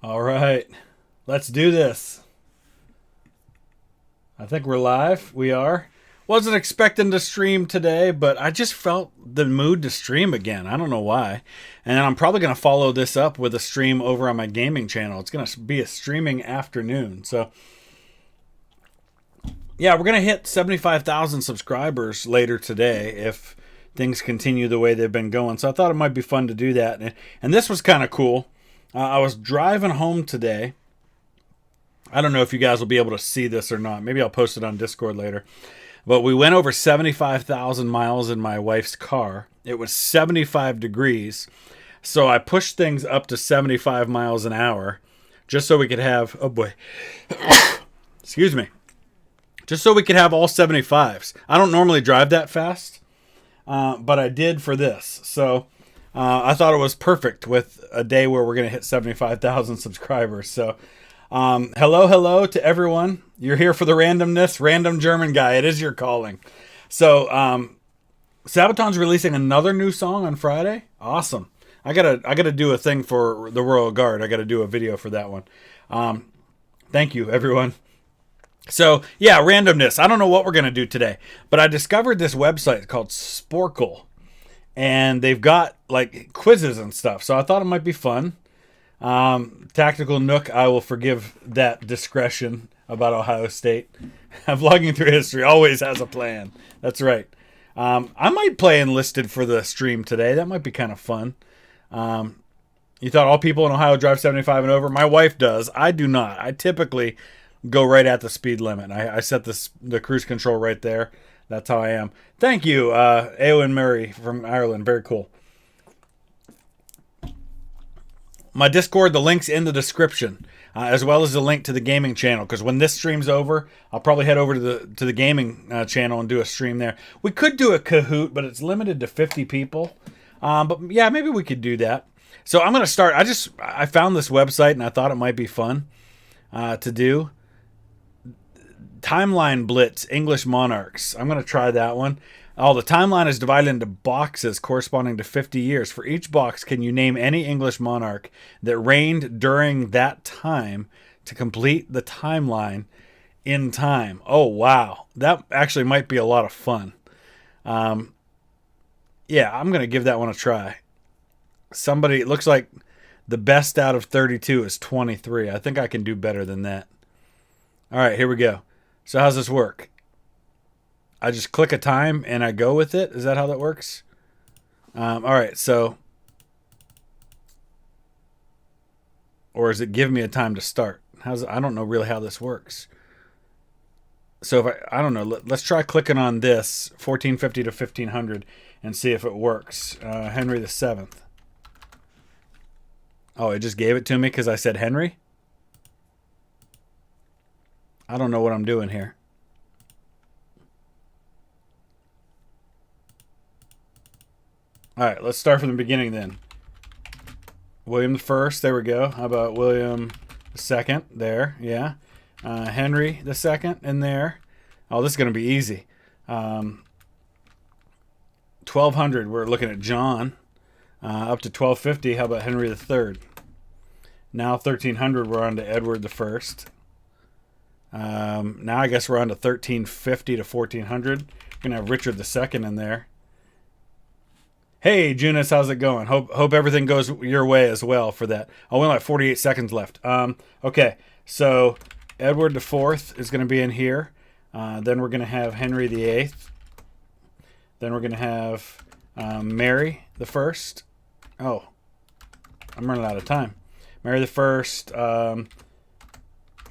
All right, let's do this. I think we're live. We are. Wasn't expecting to stream today, but I just felt the mood to stream again. I don't know why. And I'm probably going to follow this up with a stream over on my gaming channel. It's going to be a streaming afternoon. So, yeah, we're going to hit 75,000 subscribers later today if things continue the way they've been going. So I thought it might be fun to do that. And this was kind of cool. I was driving home today. I don't know if you guys will be able to see this or not. Maybe I'll post it on Discord later. But we went over 75,000 miles in my wife's car. It was 75 degrees. So I pushed things up to 75 miles an hour just so we could have... Oh, boy. Excuse me. Just so we could have all 75s. I don't normally drive that fast, but I did for this. So... I thought it was perfect with a day where we're going to hit 75,000 subscribers. So, hello to everyone. You're here for the randomness, random German guy. It is your calling. So, Sabaton's releasing another new song on Friday. Awesome. I gotta do a thing for the Royal Guard. I gotta do a video for that one. Thank you, everyone. So, yeah, randomness. I don't know what we're going to do today, but I discovered this website called Sporkle. And they've got like quizzes and stuff. So I thought it might be fun. Tactical Nook, I will forgive that discretion about Ohio State. Vlogging through history always has a plan. That's right. I might play enlisted for the stream today. That might be kind of fun. You thought all people in Ohio drive 75 and over? My wife does. I do not. I typically go right at the speed limit. I set the cruise control right there. That's how I am. Thank you, Eowyn Murray from Ireland. Very cool. My Discord, the link's in the description, as well as the link to the gaming channel. Because when this stream's over, I'll probably head over to the gaming channel and do a stream there. We could do a Kahoot, but it's limited to 50 people. But yeah, maybe we could do that. So I'm gonna start. I found this website and I thought it might be fun to do. Timeline Blitz, English monarchs. I'm going to try that one. The timeline is divided into boxes corresponding to 50 years. For each box, can you name any English monarch that reigned during that time to complete the timeline in time? Oh, wow. That actually might be a lot of fun. Yeah, I'm going to give that one a try. It looks like the best out of 32 is 23. I think I can do better than that. All right, here we go. So how's this work? I just click a time and I go with it. Is that how that works? All right, so... Or does it give me a time to start? I don't know really how this works. So if I don't know, let's try clicking on this, 1450 to 1500, and see if it works. Henry the 7th. Oh, it just gave it to me because I said Henry? I don't know what I'm doing here. All right, let's start from the beginning then. William the First, there we go. How about William the Second? There, yeah. Henry the Second in there. Oh, this is going to be easy. 1200, we're looking at John. Up to 1250, how about Henry the Third? Now 1300, we're on to Edward the First. Now I guess we're on to 1350 to 1400. We're going to have Richard II in there. Hey, Junus, how's it going? Hope everything goes your way as well for that. Oh, we only have 48 seconds left. Okay, so Edward IV is going to be in here. Then we're going to have Henry VIII. Then we're going to have Mary the First. Oh, I'm running out of time. Mary the First.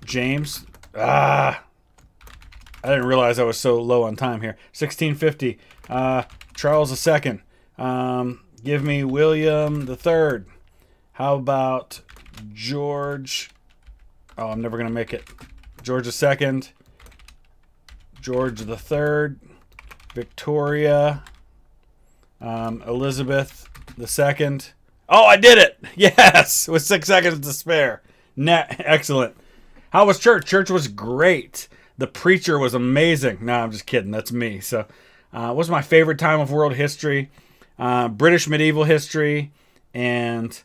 James. I didn't realize I was so low on time here. 1650. Charles II. Give me William III. How about George? Oh, I'm never going to make it. George II. George III. Victoria. Elizabeth II. Oh, I did it! Yes! With 6 seconds to spare. Excellent. How was church? Church was great. The preacher was amazing. No, I'm just kidding. That's me. So, what was my favorite time of world history? British medieval history and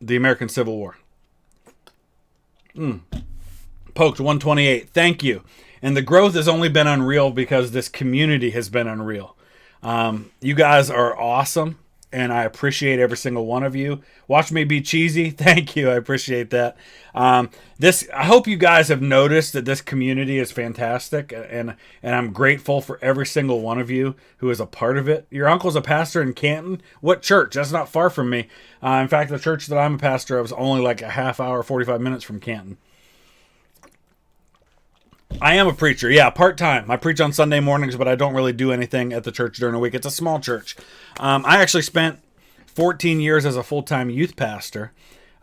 the American Civil War. Poked 128. Thank you. And the growth has only been unreal because this community has been unreal. You guys are awesome, and I appreciate every single one of you. Watch me be cheesy. Thank you. I appreciate that. I hope you guys have noticed that this community is fantastic, and I'm grateful for every single one of you who is a part of it. Your uncle's a pastor in Canton. What church? That's not far from me. In fact, the church that I'm a pastor of is only like a half hour, 45 minutes from Canton. I am a preacher, yeah, part-time. I preach on Sunday mornings, but I don't really do anything at the church during the week. It's a small church. I actually spent 14 years as a full-time youth pastor,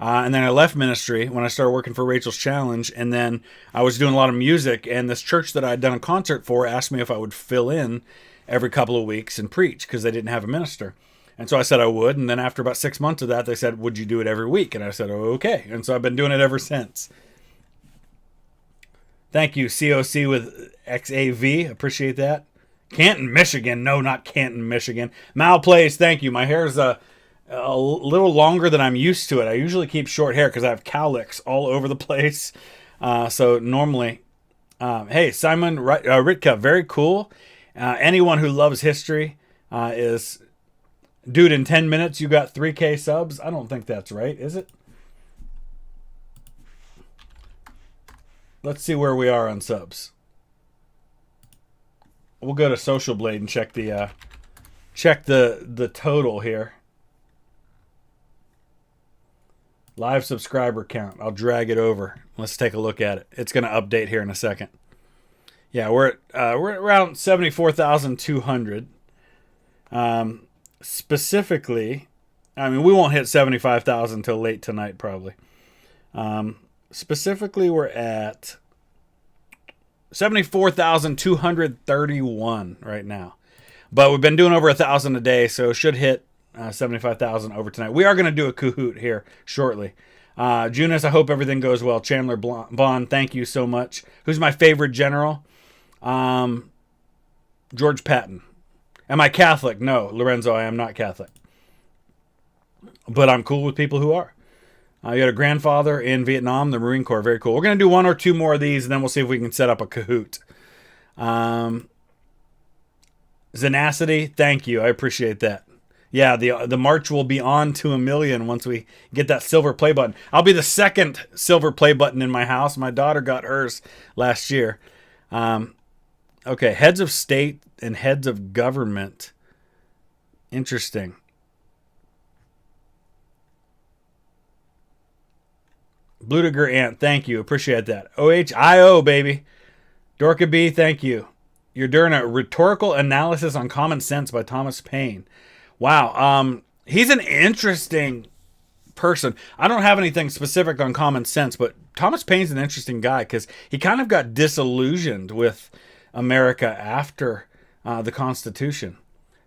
and then I left ministry when I started working for Rachel's Challenge, and then I was doing a lot of music, and this church that I'd done a concert for asked me if I would fill in every couple of weeks and preach, because they didn't have a minister. And so I said I would, and then after about 6 months of that, they said, would you do it every week? And I said, oh, okay. And so I've been doing it ever since. Thank you, COC with XAV. Appreciate that. Canton, Michigan. No, not Canton, Michigan. Mal Plays, thank you. My hair is a little longer than I'm used to it. I usually keep short hair because I have cowlicks all over the place. So normally, hey, Simon Ritka, very cool. Anyone who loves history is... Dude, in 10 minutes, you got 3K subs? I don't think that's right, is it? Let's see where we are on subs. We'll go to Social Blade and check the total here. Live subscriber count. I'll drag it over. Let's take a look at it. It's going to update here in a second. Yeah, we're at around 74,200. Specifically, I mean, we won't hit 75,000 until late tonight, probably. Specifically, we're at 74,231 right now. But we've been doing over 1,000 a day, so should hit 75,000 over tonight. We are going to do a Kahoot here shortly. Junis, I hope everything goes well. Chandler Bond, thank you so much. Who's my favorite general? George Patton. Am I Catholic? No, Lorenzo, I am not Catholic. But I'm cool with people who are. You had a grandfather in Vietnam, the Marine Corps. Very cool. We're going to do one or two more of these, and then we'll see if we can set up a Kahoot. Zenacity, thank you. I appreciate that. Yeah, the march will be on to 1 million once we get that silver play button. I'll be the second silver play button in my house. My daughter got hers last year. Okay, heads of state and heads of government. Interesting. Bludiger Ant, thank you. Appreciate that. OHIO, baby. Dorka B, thank you. You're doing a rhetorical analysis on common sense by Thomas Paine. Wow. He's an interesting person. I don't have anything specific on common sense, but Thomas Paine's an interesting guy because he kind of got disillusioned with America after the Constitution.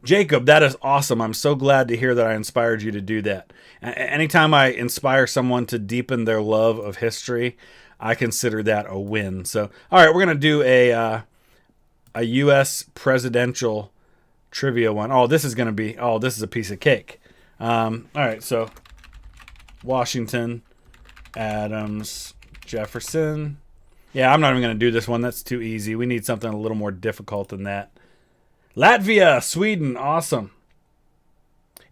Jacob, that is awesome. I'm so glad to hear that I inspired you to do that. Anytime I inspire someone to deepen their love of history, I consider that a win. So, all right, we're going to do a U.S. presidential trivia one. Oh, this is going to be, this is a piece of cake. All right, so Washington, Adams, Jefferson. Yeah, I'm not even going to do this one. That's too easy. We need something a little more difficult than that. Latvia, Sweden, awesome.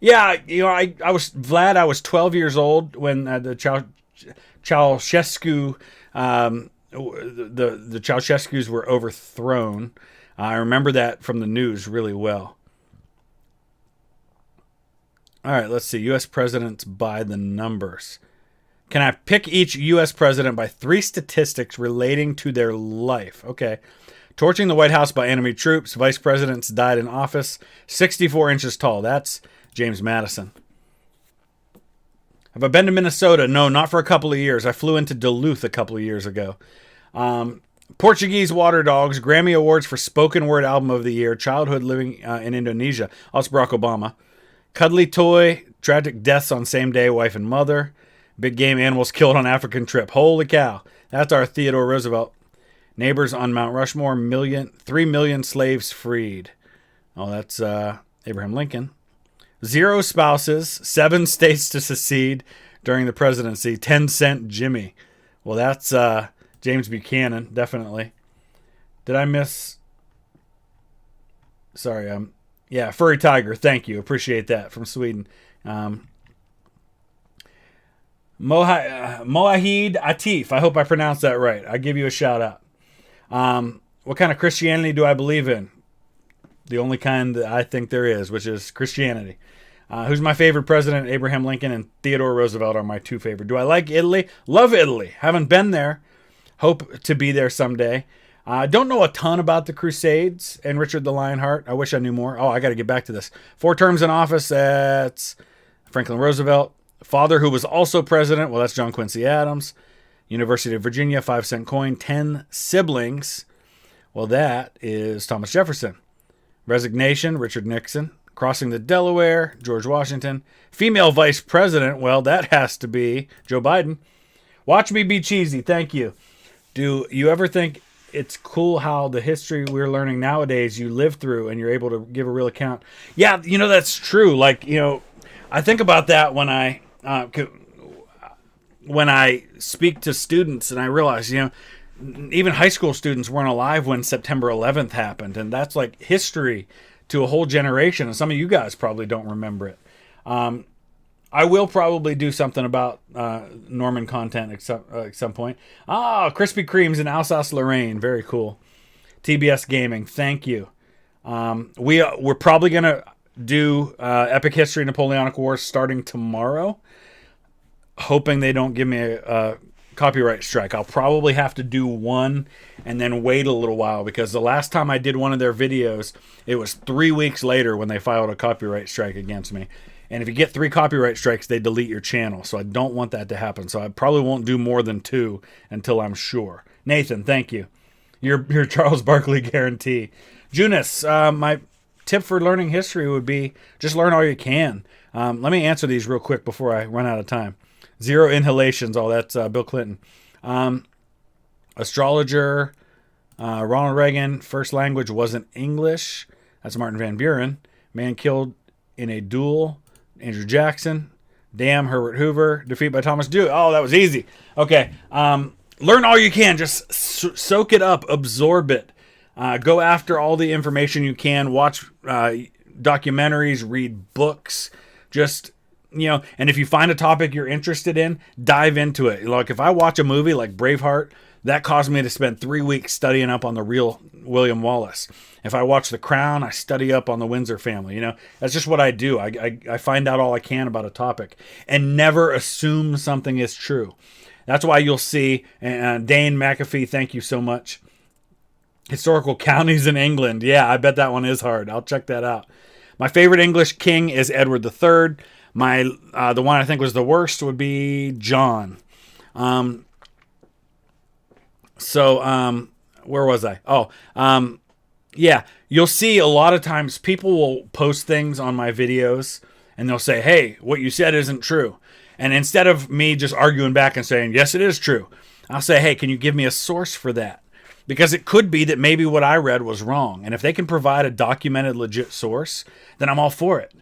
Yeah, I was glad I was 12 years old when the Ceausescu, the Ceausescus were overthrown. I remember that from the news really well. All right, let's see. U.S. presidents by the numbers. Can I pick each U.S. president by 3 statistics relating to their life? Okay. Torching the White House by enemy troops. Vice presidents died in office. 64 inches tall. That's James Madison. Have I been to Minnesota? No, not for a couple of years. I flew into Duluth a couple of years ago. Portuguese Water Dogs. Grammy Awards for Spoken Word Album of the Year. Childhood Living in Indonesia. Also Barack Obama. Cuddly Toy. Tragic deaths on same day. Wife and mother. Big game animals killed on African trip. Holy cow. That's our Theodore Roosevelt. Neighbors on Mount Rushmore, 3 million slaves freed. Oh, that's Abraham Lincoln. 0 spouses, 7 states to secede. during the presidency. 10-cent Jimmy. Well, that's James Buchanan, definitely. Did I miss? Sorry, yeah, Furry Tiger. Thank you, appreciate that, from Sweden. Moahid Atif. I hope I pronounced that right. I give you a shout out. What kind of Christianity do I believe in? The only kind that I think there is, which is Christianity. Who's my favorite president? Abraham Lincoln and Theodore Roosevelt are my two favorite. Do I like Italy? Love Italy. Haven't been there. Hope to be there someday. I don't know a ton about the Crusades and Richard the Lionheart. I wish I knew more. Oh, I got to get back to this. 4 terms in office. That's Franklin Roosevelt. Father who was also president. Well, that's John Quincy Adams. University of Virginia, 5-cent coin. 10 siblings. Well, that is Thomas Jefferson. Resignation, Richard Nixon. Crossing the Delaware, George Washington. Female vice president, well, that has to be Joe Biden. Watch me be cheesy, thank you. Do you ever think it's cool how the history we're learning nowadays you live through and you're able to give a real account? Yeah, that's true. Like, I think about that when I speak to students, and I realize, even high school students weren't alive when September 11th happened, and that's like history to a whole generation, and some of you guys probably don't remember it. I will probably do something about Norman content at some point. Krispy Kreme's in Alsace-Lorraine. Very cool. TBS Gaming, thank you. We're probably going to do Epic History Napoleonic Wars starting tomorrow, hoping they don't give me a copyright strike. I'll probably have to do one and then wait a little while, because the last time I did one of their videos, it was 3 weeks later when they filed a copyright strike against me. And if you get 3 copyright strikes, they delete your channel. So I don't want that to happen. So I probably won't do more than 2 until I'm sure. Nathan, thank you. Your Charles Barkley guarantee. Junis, my tip for learning history would be just learn all you can. Let me answer these real quick before I run out of time. 0 inhalations. Oh, that's Bill Clinton. Astrologer, Ronald Reagan. First language wasn't English. That's Martin Van Buren. Man killed in a duel. Andrew Jackson. Damn, Herbert Hoover. Defeat by Thomas Dewey. Oh, that was easy. Okay. Learn all you can. Just soak it up. Absorb it. Go after all the information you can. Watch documentaries. Read books. Just, and if you find a topic you're interested in, dive into it. Like if I watch a movie like Braveheart, that caused me to spend 3 weeks studying up on the real William Wallace. If I watch The Crown, I study up on the Windsor family. That's just what I do. I find out all I can about a topic and never assume something is true. That's why you'll see, Dane McAfee, thank you so much. Historical counties in England. Yeah, I bet that one is hard. I'll check that out. My favorite English king is Edward III. The one I think was the worst would be John. Where was I? Yeah, you'll see a lot of times people will post things on my videos and they'll say, hey, what you said isn't true. And instead of me just arguing back and saying, yes, it is true, I'll say, hey, can you give me a source for that? Because it could be that maybe what I read was wrong. And if they can provide a documented, legit source, then I'm all for it.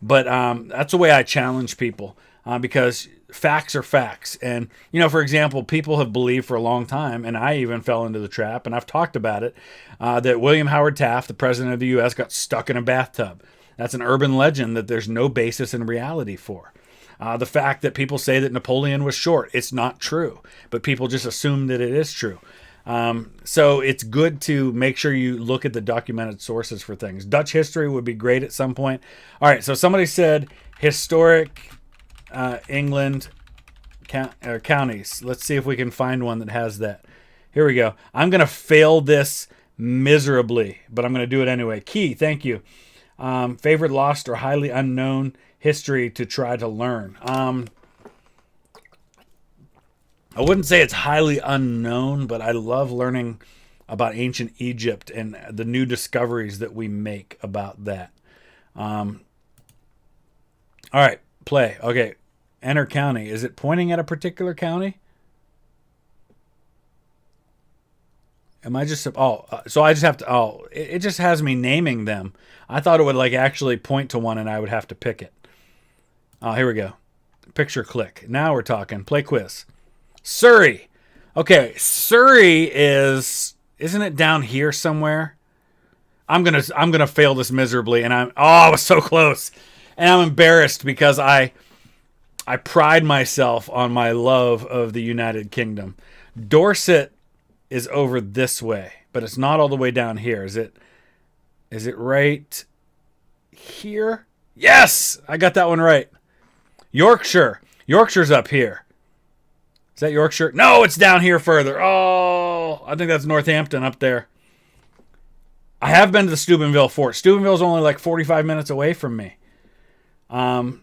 But that's the way I challenge people, because facts are facts. And, for example, people have believed for a long time, and I even fell into the trap, and I've talked about it, that William Howard Taft, the president of the U.S., got stuck in a bathtub. That's an urban legend that there's no basis in reality for. The fact that people say that Napoleon was short, it's not true, but people just assume that it is true. So it's good to make sure you look at the documented sources for things. Dutch history would be great at some point. All right, so somebody said historic England counties. Let's see if we can find one that has that. Here we go. I'm going to fail this miserably, but I'm going to do it anyway. Key, thank you. Favorite lost or highly unknown history to try to learn. I wouldn't say it's highly unknown, but I love learning about ancient Egypt and the new discoveries that we make about that. All right, play. Okay, enter county. Is it pointing at a particular county? Am I just... so I just have to... it just has me naming them. I thought it would actually point to one and I would have to pick it. Here we go. Picture click. Now we're talking. Play quiz. Surrey. Okay, Surrey isn't it down here somewhere? I'm gonna fail this miserably, and I was so close. And I'm embarrassed because I pride myself on my love of the United Kingdom. Dorset is over this way, but it's not all the way down here. Is it right here? Yes! I got that one right. Yorkshire. Yorkshire's up here. Is that Yorkshire? No, it's down here further. Oh, I think that's Northampton up there. I have been to the Steubenville Fort. Steubenville's only like 45 minutes away from me. How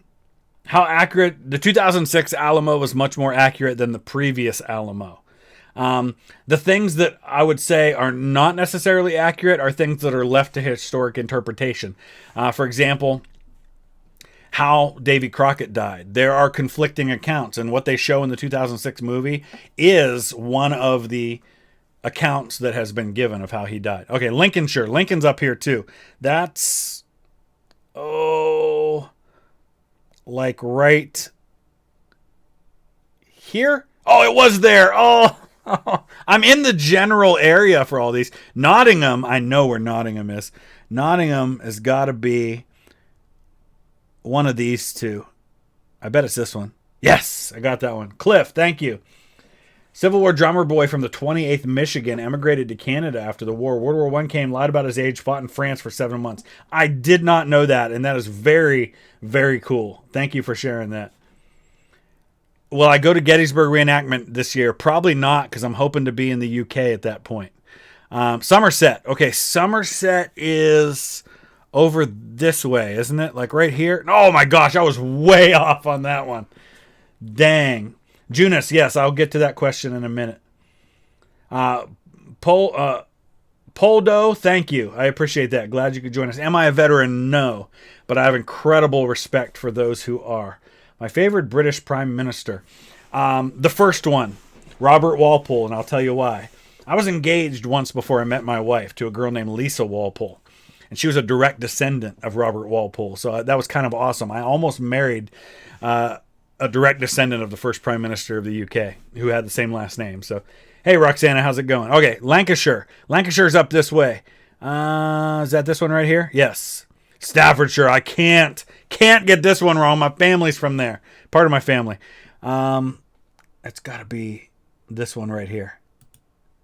accurate? The 2006 Alamo was much more accurate than the previous Alamo. The things that I would say are not necessarily accurate are things that are left to historic interpretation. For example, how Davy Crockett died. There are conflicting accounts, and what they show in the 2006 movie is one of the accounts that has been given of how he died. Okay, Lincolnshire. Lincoln's up here too. That's like right here. Oh, it was there. Oh, I'm in the general area for all these. Nottingham. I know where Nottingham is. Nottingham has got to be one of these two. I bet it's this one. Yes, I got that one. Cliff, thank you. Civil War drummer boy from the 28th Michigan emigrated to Canada after the war. World War I came, lied about his age, fought in France for 7 months. I did not know that, and that is very, very cool. Thank you for sharing that. Will I go to Gettysburg reenactment this year? Probably not, because I'm hoping to be in the UK at that point. Somerset. Okay, Somerset is over this way, isn't it? Like right here? Oh my gosh, I was way off on that one. Dang. Junus, yes, I'll get to that question in a minute. Poldo, thank you. I appreciate that. Glad you could join us. Am I a veteran? No. But I have incredible respect for those who are. My favorite British Prime Minister. The first one, Robert Walpole, and I'll tell you why. I was engaged once before I met my wife to a girl named Lisa Walpole. And she was a direct descendant of Robert Walpole. So that was kind of awesome. I almost married a direct descendant of the first Prime Minister of the UK who had the same last name. So, hey, Roxana, how's it going? Okay, Lancashire. Lancashire's up this way. Is that this one right here? Yes. Staffordshire. I can't get this one wrong. My family's from there. Part of my family. It's got to be this one right here.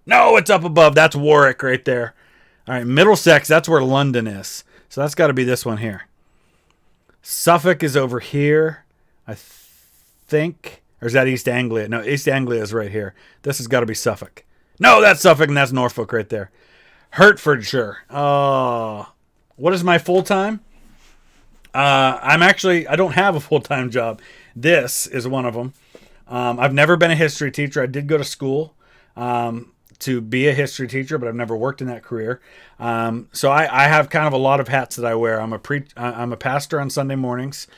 No, it's up above. That's Warwick right there. All right, Middlesex, that's where London is. So that's got to be this one here. Suffolk is over here, I think. Or is that East Anglia? No, East Anglia is right here. This has got to be Suffolk. No, that's Suffolk, and that's Norfolk right there. Hertfordshire. Oh, what is my full-time? I don't have a full-time job. This is one of them. I've never been a history teacher. I did go to school to be a history teacher, but I've never worked in that career. So I have kind of a lot of hats that I wear. I'm a pastor on Sunday mornings.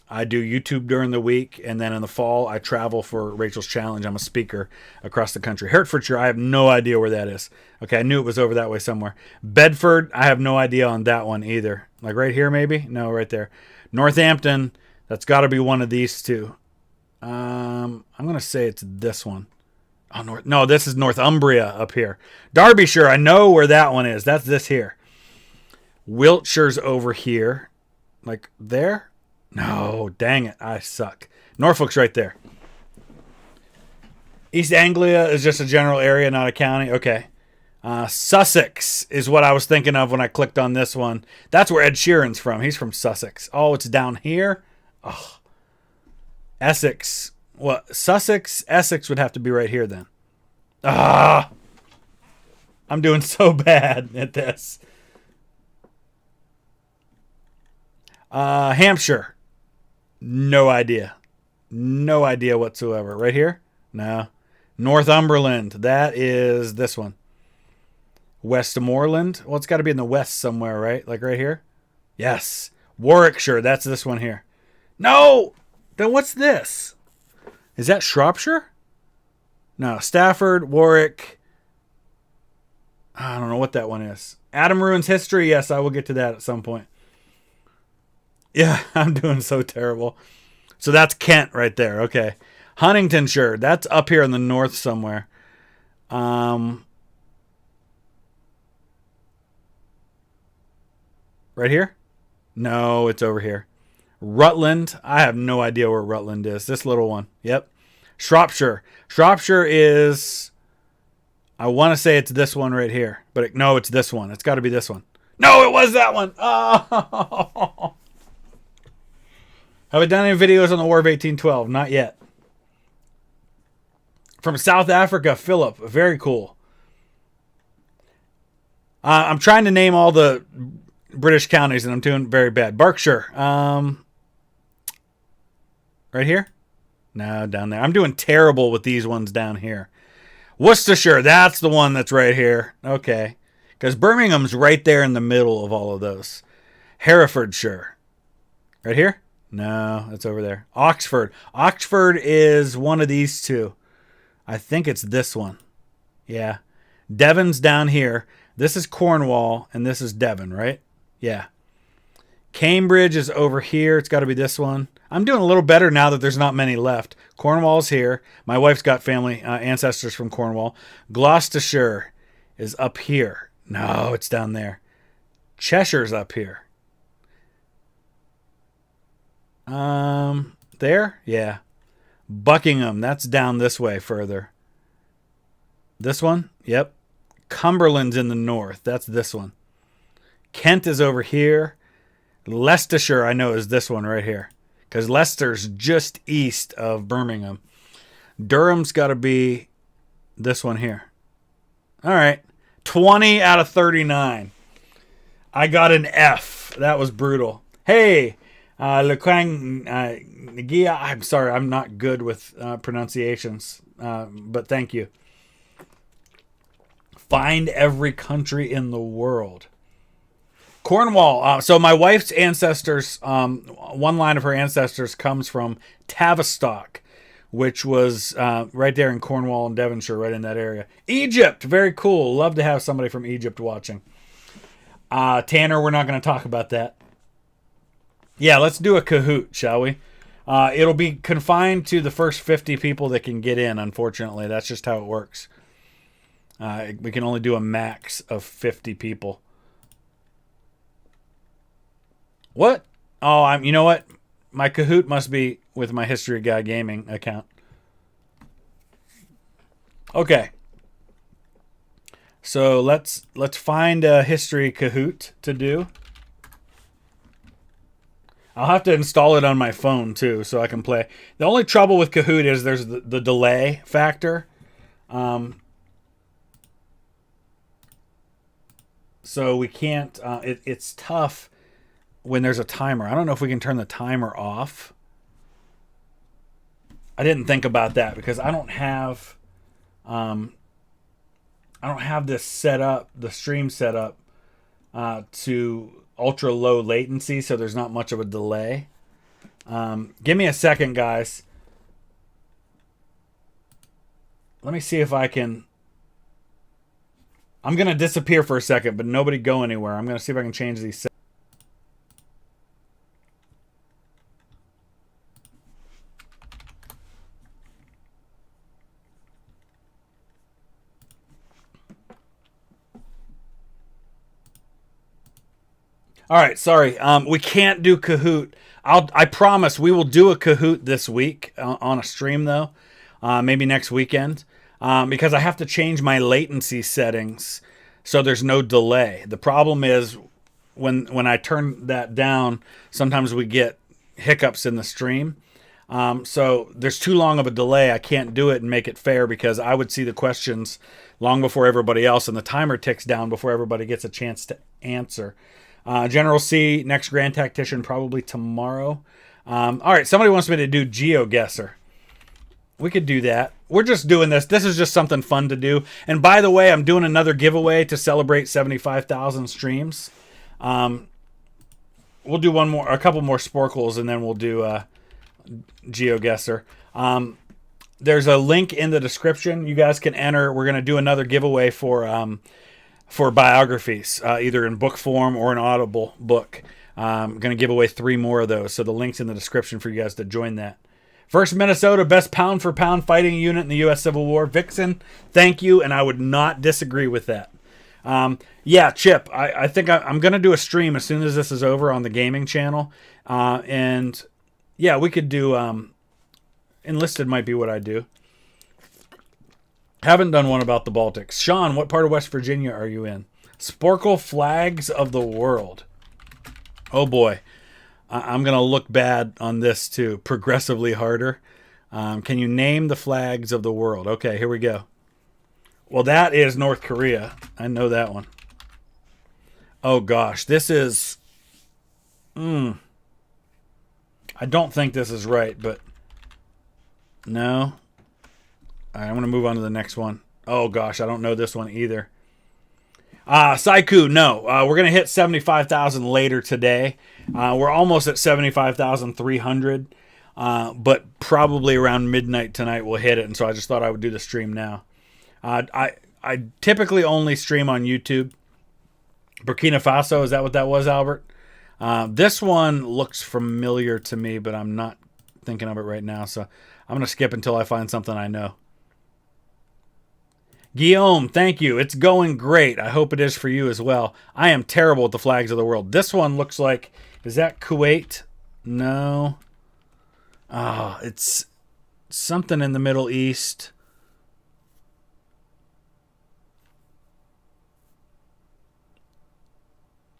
I do YouTube during the week, and then in the fall, I travel for Rachel's Challenge. I'm a speaker across the country. Hertfordshire, I have no idea where that is. Okay, I knew it was over that way somewhere. Bedford, I have no idea on that one either. Like right here, maybe? No, right there. Northampton, that's got to be one of these two. I'm going to say it's this one. Oh, no, this is Northumbria up here. Derbyshire, I know where that one is. That's this here. Wiltshire's over here. Like there? No, dang it. I suck. Norfolk's right there. East Anglia is just a general area, not a county. Okay. Sussex is what I was thinking of when I clicked on this one. That's where Ed Sheeran's from. He's from Sussex. Oh, it's down here? Oh. Essex. Well, Sussex, Essex would have to be right here then. I'm doing so bad at this. Hampshire. No idea. No idea whatsoever. Right here? No. Northumberland. That is this one. Westmoreland. Well, it's got to be in the west somewhere, right? Like right here? Yes. Warwickshire. That's this one here. No! Then what's this? Is that Shropshire? No. Stafford, Warwick. I don't know what that one is. Adam Ruins History. Yes, I will get to that at some point. Yeah, I'm doing so terrible. So that's Kent right there. Okay. Huntingdonshire. That's up here in the north somewhere. Right here? No, it's over here. Rutland. I have no idea where Rutland is. This little one. Yep. Shropshire. Shropshire is... I want to say it's this one right here. But no, it's this one. It's got to be this one. No, it was that one. Oh. Have I done any videos on the War of 1812? Not yet. From South Africa, Philip. Very cool. I'm trying to name all the British counties, and I'm doing very bad. Berkshire. Right here? No, down there. I'm doing terrible with these ones down here. Worcestershire. That's the one that's right here. Okay. Because Birmingham's right there in the middle of all of those. Herefordshire. Right here? No, it's over there. Oxford. Oxford is one of these two. I think it's this one. Yeah. Devon's down here. This is Cornwall, and this is Devon, right? Yeah. Cambridge is over here. It's got to be this one. I'm doing a little better now that there's not many left. Cornwall's here. My wife's got family, ancestors from Cornwall. Gloucestershire is up here. No, it's down there. Cheshire's up here. There? Yeah. Buckingham, that's down this way further. This one? Yep. Cumberland's in the north. That's this one. Kent is over here. Leicestershire, I know, is this one right here. Because Leicester's just east of Birmingham. Durham's got to be this one here. All right. 20 out of 39. I got an F. That was brutal. Hey, Gia, I'm sorry, I'm not good with pronunciations, but thank you. Find every country in the world. Cornwall. So my wife's ancestors, one line of her ancestors comes from Tavistock, which was right there in Cornwall and Devonshire, right in that area. Egypt, very cool. Love to have somebody from Egypt watching. Tanner, we're not going to talk about that. Yeah, let's do a Kahoot, shall we? It'll be confined to the first 50 people that can get in, unfortunately. That's just how it works. We can only do a max of 50 people. What? Oh, you know what? My Kahoot must be with my History Guy Gaming account. Okay. So let's find a History Kahoot to do. I'll have to install it on my phone too, so I can play. The only trouble with Kahoot is there's the delay factor. So we can't. It's tough when there's a timer. I don't know if we can turn the timer off. I didn't think about that because I don't have this set up, the stream set up to ultra low latency, so there's not much of a delay. Give me a second, guys. Let me see if I can. I'm going to disappear for a second, but nobody go anywhere. I'm going to see if I can change these settings. All right, sorry. We can't do Kahoot. I promise we will do a Kahoot this week on a stream, though. Maybe next weekend. Because I have to change my latency settings so there's no delay. The problem is when I turn that down, sometimes we get hiccups in the stream. So there's too long of a delay. I can't do it and make it fair because I would see the questions long before everybody else, and the timer ticks down before everybody gets a chance to answer. General C, next Grand Tactician, probably tomorrow. All right, somebody wants me to do GeoGuessr. We could do that. We're just doing this. This is just something fun to do. And by the way, I'm doing another giveaway to celebrate 75,000 streams. We'll do a couple more sporkles, and then we'll do GeoGuessr. There's a link in the description. You guys can enter. We're going to do another giveaway for biographies, either in book form or an Audible book. I'm going to give away 3 more of those. So the link's in the description for you guys to join that. First Minnesota best pound for pound fighting unit in the U.S. Civil War. Vixen, thank you. And I would not disagree with that. Yeah, Chip, I think I'm going to do a stream as soon as this is over on the gaming channel. And yeah, we could do, Enlisted might be what I do. Haven't done one about the Baltics. Sean, what part of West Virginia are you in? Sporkle flags of the world. Oh boy. I'm going to look bad on this too. Progressively harder. Can you name the flags of the world? Okay, here we go. Well, that is North Korea. I know that one. Oh gosh, this is... I don't think this is right, but... No. All right, I'm going to move on to the next one. Oh gosh, I don't know this one either. Saiku, no. We're going to hit 75,000 later today. We're almost at 75,300. But probably around midnight tonight we'll hit it. And so I just thought I would do the stream now. I typically only stream on YouTube. Burkina Faso, is that what that was, Albert? This one looks familiar to me, but I'm not thinking of it right now. So I'm going to skip until I find something I know. Guillaume, thank you. It's going great. I hope it is for you as well. I am terrible with the flags of the world. This one looks like, is that Kuwait? No. Oh, it's something in the Middle East.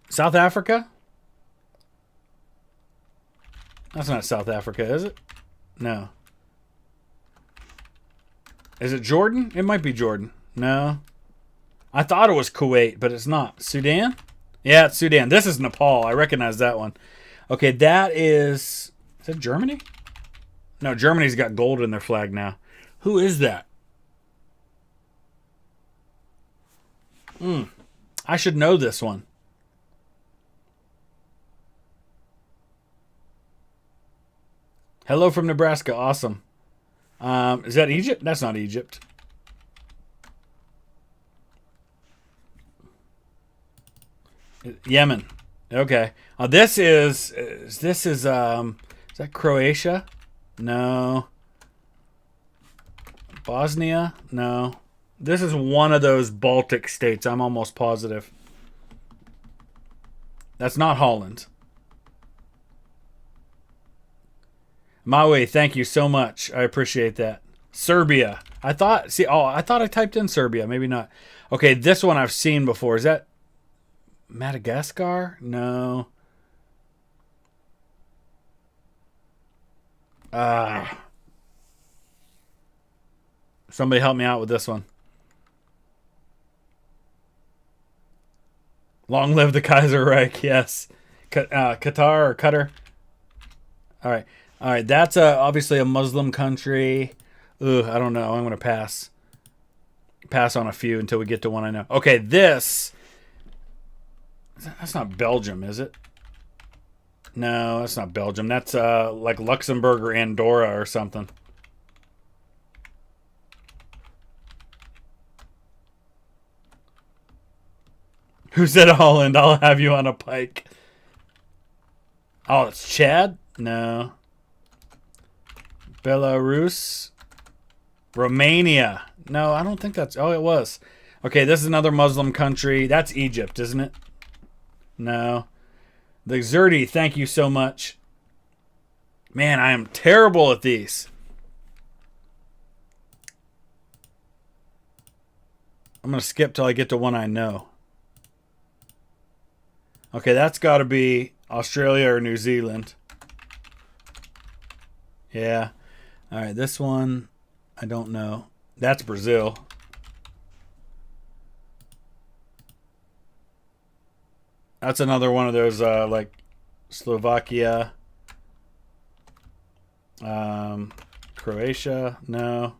South Africa? That's not South Africa, is it? No. Is it Jordan? It might be Jordan. No. I thought it was Kuwait, but it's not. Sudan? Yeah, it's Sudan. This is Nepal. I recognize that one. Okay, that is... Is that Germany? No, Germany's got gold in their flag now. Who is that? I should know this one. Hello from Nebraska. Awesome. Is that Egypt? That's not Egypt. Yemen. Okay. This is that Croatia? No. Bosnia? No. This is one of those Baltic states. I'm almost positive. That's not Holland. Maui, thank you so much. I appreciate that. Serbia. I thought I typed in Serbia. Maybe not. Okay, this one I've seen before. Is that Madagascar? No. Somebody help me out with this one. Long live the Kaiser Reich. Yes. Qatar or Qatar. All right. That's obviously a Muslim country. I don't know. I'm going to pass on a few until we get to one I know. Okay, that's not Belgium, is it? No, that's not Belgium. That's like Luxembourg or Andorra or something. Who said Holland? I'll have you on a pike. Oh, it's Chad? No. Belarus? Romania? No, I don't think that's... Oh, it was. Okay, this is another Muslim country. That's Egypt, isn't it? No. The Xerdi, thank you so much. Man, I am terrible at these. I'm going to skip till I get to one I know. Okay, that's got to be Australia or New Zealand. Yeah. All right, this one, I don't know. That's Brazil. That's another one of those, like Slovakia. Croatia, no.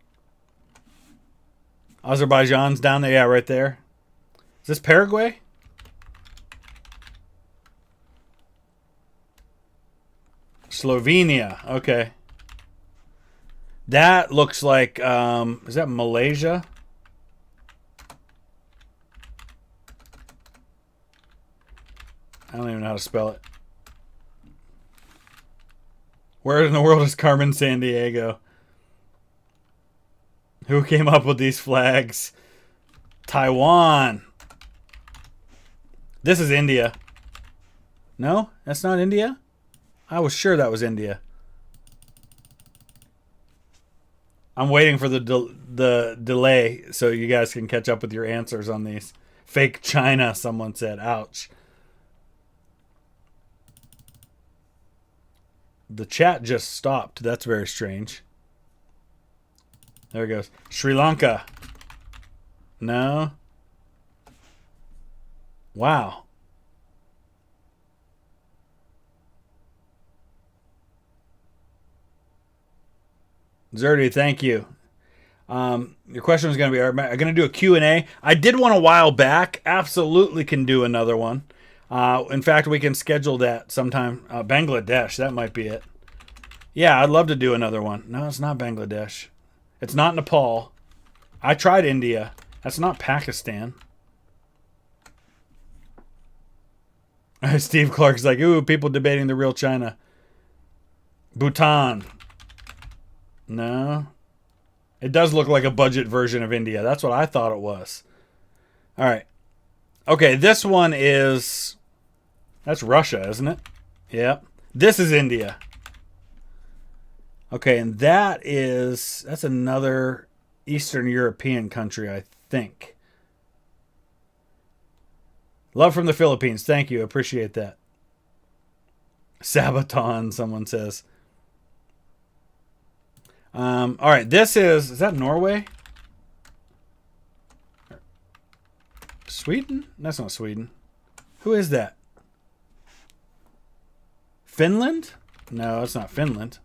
Azerbaijan's down there, yeah, right there. Is this Paraguay? Slovenia, okay. That looks like, is that Malaysia? I don't even know how to spell it. Where in the world is Carmen Sandiego? Who came up with these flags? Taiwan. This is India. No, that's not India? I was sure that was India. I'm waiting for the delay so you guys can catch up with your answers on these. Fake China, someone said. Ouch. The chat just stopped. That's very strange. There it goes. Sri Lanka. No. Wow. Zerdy, thank you. Your question was going to be, am I going to do a Q&A? I did one a while back. Absolutely can do another one. In fact, we can schedule that sometime. Bangladesh, that might be it. Yeah, I'd love to do another one. No, it's not Bangladesh. It's not Nepal. I tried India. That's not Pakistan. Steve Clark's like, ooh, people debating the real China. Bhutan. No. It does look like a budget version of India. That's what I thought it was. All right. Okay, this one is... That's Russia, isn't it? Yep. This is India. Okay, and that's another Eastern European country, I think. Love from the Philippines. Thank you. Appreciate that. Sabaton, someone says. All right, this is that Norway? Sweden? That's not Sweden. Who is that? Finland? No, it's not Finland.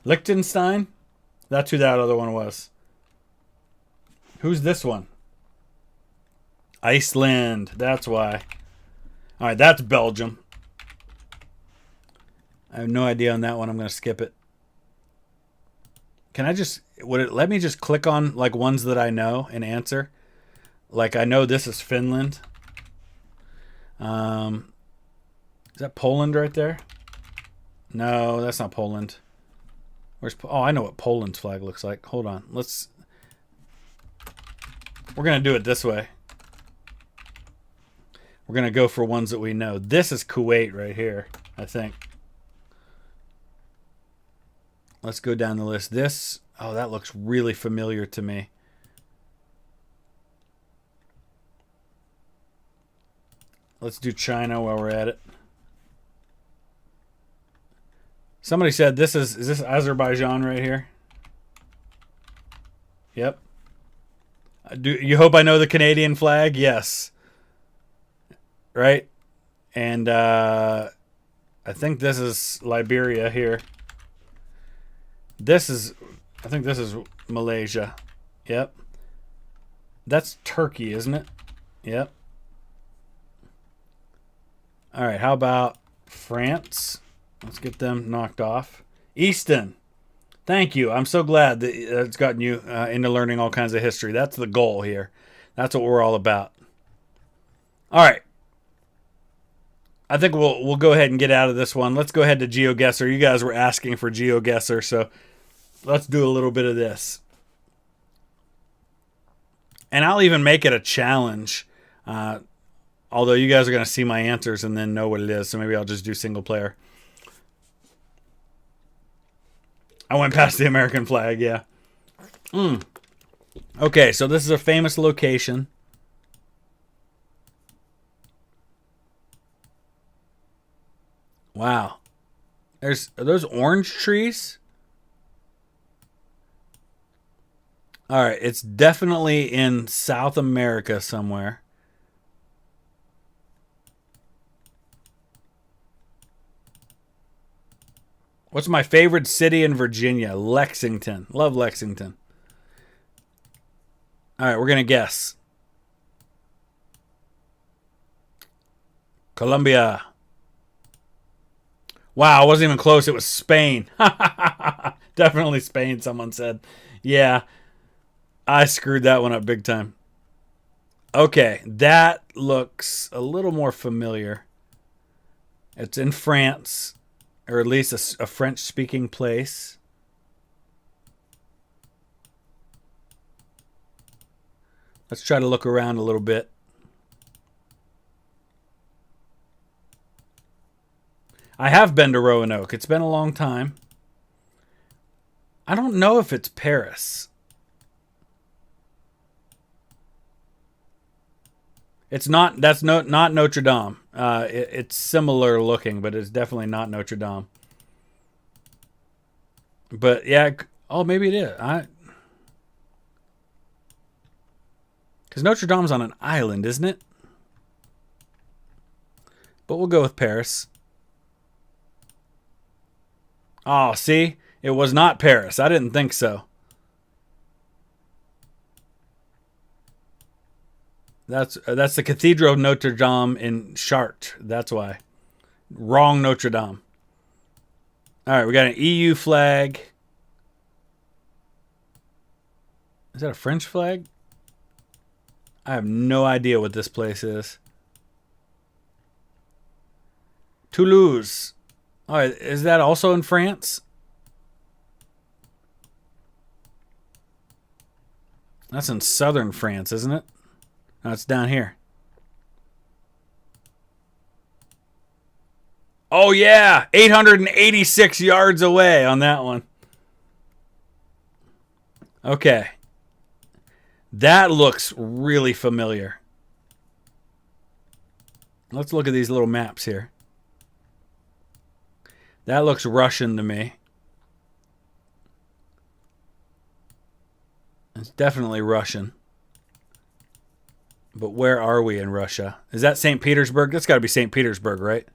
Liechtenstein? That's who that other one was. Who's this one? Iceland. That's why. All right, that's Belgium. I have no idea on that one. I'm going to skip it. Can I just... Would it let me just click on like ones that I know and answer? Like I know this is Finland. Is that Poland right there? No, that's not Poland. Oh, I know what Poland's flag looks like. Hold on. We're going to do it this way. We're going to go for ones that we know. This is Kuwait right here, I think. Let's go down the list. Oh, that looks really familiar to me. Let's do China while we're at it. Somebody said is this Azerbaijan right here? Yep. Do you hope I know the Canadian flag? Yes. Right? And I think this is Liberia here. I think this is Malaysia. Yep. That's Turkey, isn't it? Yep. All right, how about France? Let's get them knocked off. Easton. Thank you. I'm so glad that it's gotten you into learning all kinds of history. That's the goal here. That's what we're all about. All right. I think we'll go ahead and get out of this one. Let's go ahead to GeoGuessr. You guys were asking for GeoGuessr, so let's do a little bit of this. And I'll even make it a challenge. Although you guys are going to see my answers and then know what it is, so maybe I'll just do single player. I went past the American flag, yeah. Okay, so this is a famous location. Wow. Are those orange trees? All right, it's definitely in South America somewhere. What's my favorite city in Virginia? Lexington. Love Lexington. All right, we're going to guess. Colombia. Wow, I wasn't even close. It was Spain. Definitely Spain, someone said. Yeah, I screwed that one up big time. Okay, that looks a little more familiar. It's in France. Or at least a French-speaking place. Let's try to look around a little bit. I have been to Roanoke. It's been a long time. I don't know if it's Paris. It's not. That's not Notre Dame. It's similar looking, but it's definitely not Notre Dame. But yeah, oh, maybe it is. Because Notre Dame's on an island, isn't it? But we'll go with Paris. Oh, see? It was not Paris. I didn't think so. That's the Cathedral of Notre Dame in Chartres. That's why. Wrong Notre Dame. All right, we got an EU flag. Is that a French flag? I have no idea what this place is. Toulouse. All right, is that also in France? That's in southern France, isn't it? No, it's down here. Oh, yeah. 886 yards away on that one. Okay. That looks really familiar. Let's look at these little maps here. That looks Russian to me. It's definitely Russian. But where are we in Russia? Is that St. Petersburg? That's got to be St. Petersburg, right?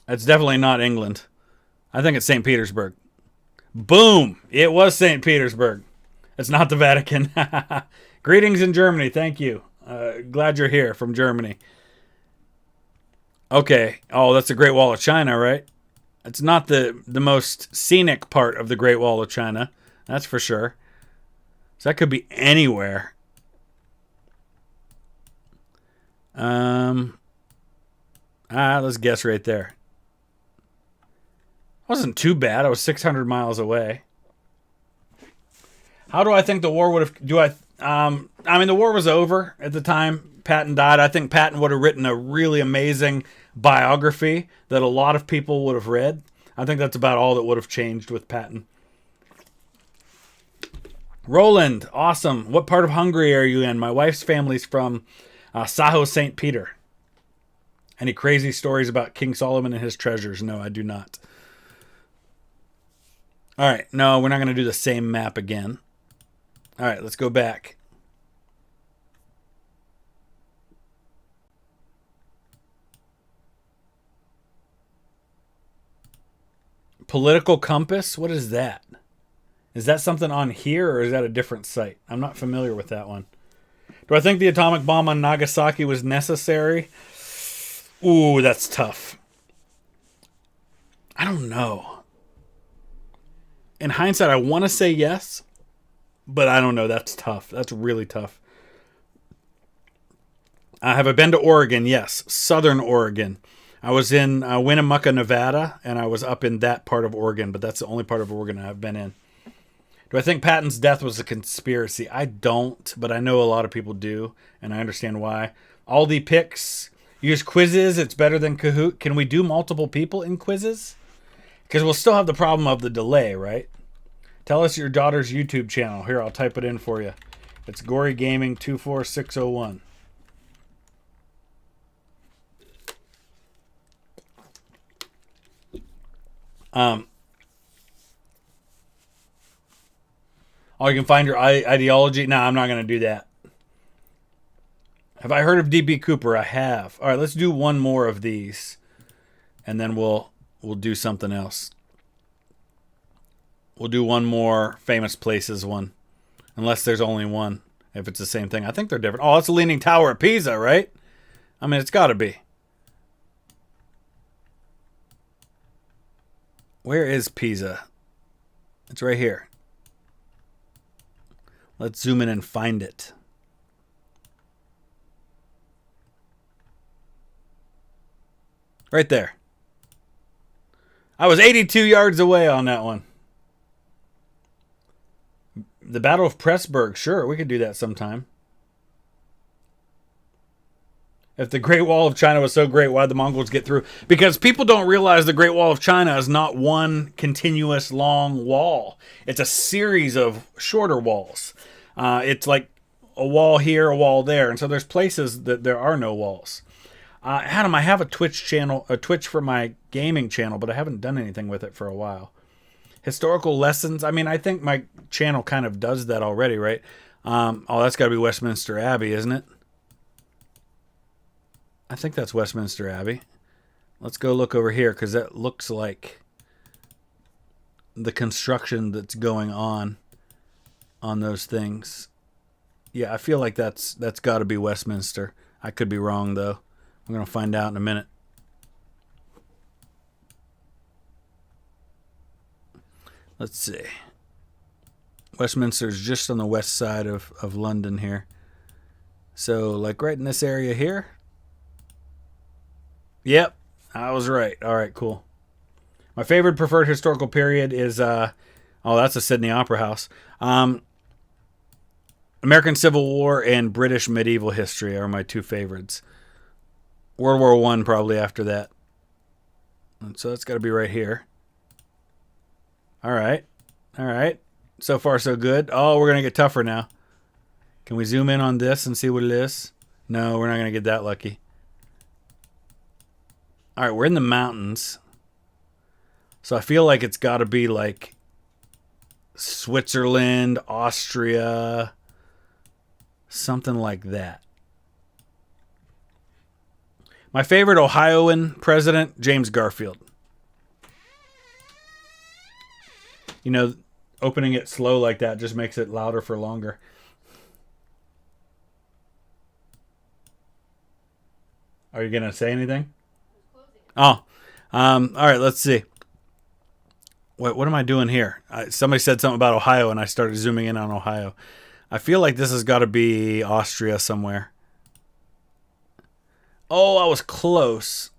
That's definitely not England. I think it's St. Petersburg. Boom! It was St. Petersburg. It's not the Vatican. Greetings in Germany. Thank you. Glad you're here from Germany. Okay. Oh, that's the Great Wall of China, right? It's not the most scenic part of the Great Wall of China. That's for sure. So that could be anywhere. Let's guess right there. Wasn't too bad. I was 600 miles away. How do I think the war would have... I mean, the war was over at the time Patton died. I think Patton would have written a really amazing biography that a lot of people would have read. I think that's about all that would have changed with Patton. Roland, awesome. What part of Hungary are you in? My wife's family's from Saho St. Peter. Any crazy stories about King Solomon and his treasures? No, I do not. All right, no, we're not going to do the same map again. All right, let's go back. Political compass? What is that? Is that something on here or is that a different site? I'm not familiar with that one. Do I think the atomic bomb on Nagasaki was necessary? Ooh, that's tough. I don't know. In hindsight, I want to say yes, but I don't know. That's tough. That's really tough. Have I been to Oregon? Yes. Southern Oregon. I was in Winnemucca, Nevada, and I was up in that part of Oregon, but that's the only part of Oregon I've been in. Do I think Patton's death was a conspiracy? I don't, but I know a lot of people do, and I understand why. Aldi picks. Use quizzes. It's better than Kahoot. Can we do multiple people in quizzes? Because we'll still have the problem of the delay, right? Tell us your daughter's YouTube channel. Here, I'll type it in for you. It's Gory Gaming 24601. Oh, you can find your ideology? No, I'm not going to do that. Have I heard of D.B. Cooper? I have. All right, let's do one more of these. And then we'll do something else. We'll do one more famous places one. Unless there's only one. If it's the same thing. I think they're different. Oh, it's the Leaning Tower of Pisa, right? I mean, it's got to be. Where is Pisa? It's right here. Let's zoom in and find it. Right there. I was 82 yards away on that one. The Battle of Pressburg. Sure, we could do that sometime. If the Great Wall of China was so great, why'd the Mongols get through? Because people don't realize the Great Wall of China is not one continuous long wall. It's a series of shorter walls. It's like a wall here, a wall there. And so there's places that there are no walls. Adam, I have a Twitch channel, a Twitch for my gaming channel, but I haven't done anything with it for a while. Historical lessons. I mean, I think my channel kind of does that already, right? Oh, that's got to be Westminster Abbey, isn't it? I think that's Westminster Abbey. Let's go look over here because that looks like the construction that's going on those things. Yeah, I feel like that's got to be Westminster. I could be wrong, though. I'm going to find out in a minute. Let's see. Westminster's just on the west side of London here. So, like right in this area here. Yep, I was right. All right, cool. My favorite preferred historical period is, that's a Sydney Opera House. American Civil War and British medieval history are my two favorites. World War I probably after that. And so that's got to be right here. All right. So far, so good. Oh, we're going to get tougher now. Can we zoom in on this and see what it is? No, we're not going to get that lucky. All right, we're in the mountains. So I feel like it's got to be like Switzerland, Austria, something like that. My favorite Ohioan president, James Garfield. You know, opening it slow like that just makes it louder for longer. Are you going to say anything? Oh, all right, let's see. What am I doing here? Somebody said something about Ohio, and I started zooming in on Ohio. I feel like this has got to be Austria somewhere. Oh, I was close.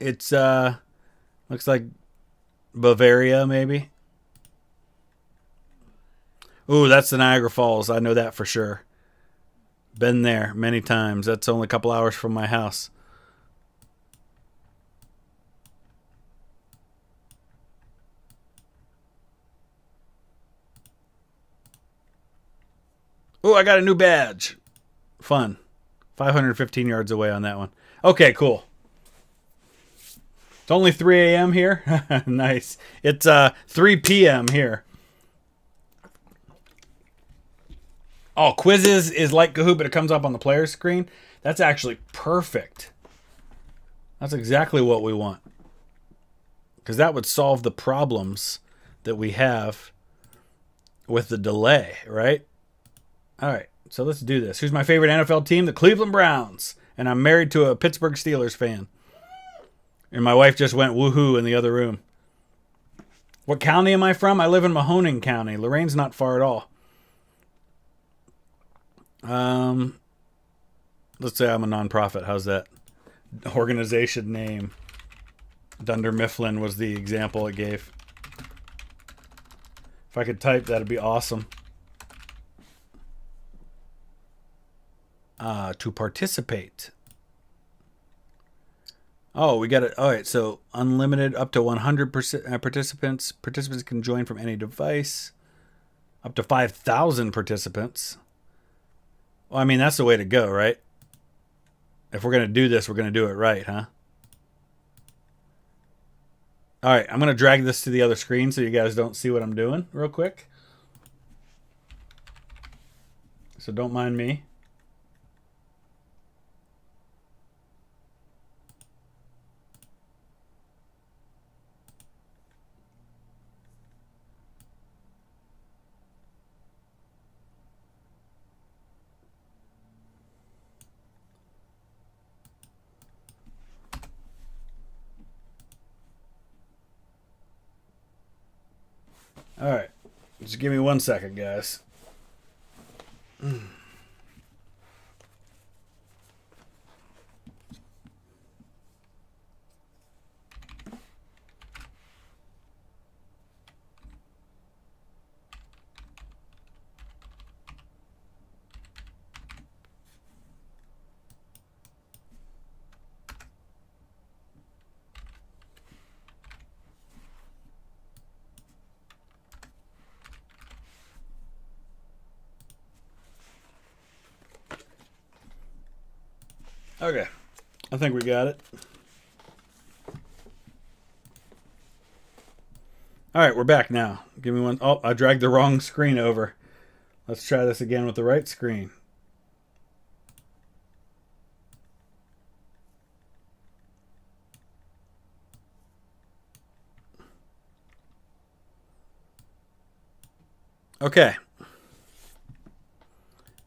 It's, looks like Bavaria, maybe. Ooh, that's the Niagara Falls. I know that for sure. Been there many times. That's only a couple hours from my house. Ooh, I got a new badge. Fun. 515 yards away on that one. Okay, cool. It's only 3 a.m. here. Nice. It's 3 p.m. here. Oh, quizzes is like Kahoot, but it comes up on the player screen. That's actually perfect. That's exactly what we want. Because that would solve the problems that we have with the delay, right? All right, so let's do this. Who's my favorite NFL team? The Cleveland Browns. And I'm married to a Pittsburgh Steelers fan. And my wife just went woohoo in the other room. What county am I from? I live in Mahoning County. Lorraine's not far at all. Let's say I'm a nonprofit. How's that? Organization name. Dunder Mifflin was the example it gave. If I could type, that'd be awesome. To participate. Oh, we got it. All right, so unlimited up to 100% participants. Participants can join from any device. Up to 5,000 participants. Well, I mean, that's the way to go, right? If we're going to do this, we're going to do it right, huh? All right, I'm going to drag this to the other screen so you guys don't see what I'm doing real quick. So don't mind me. All right, just give me 1 second, guys. Okay. I think we got it. All right, we're back now. Give me one. Oh, I dragged the wrong screen over. Let's try this again with the right screen. Okay.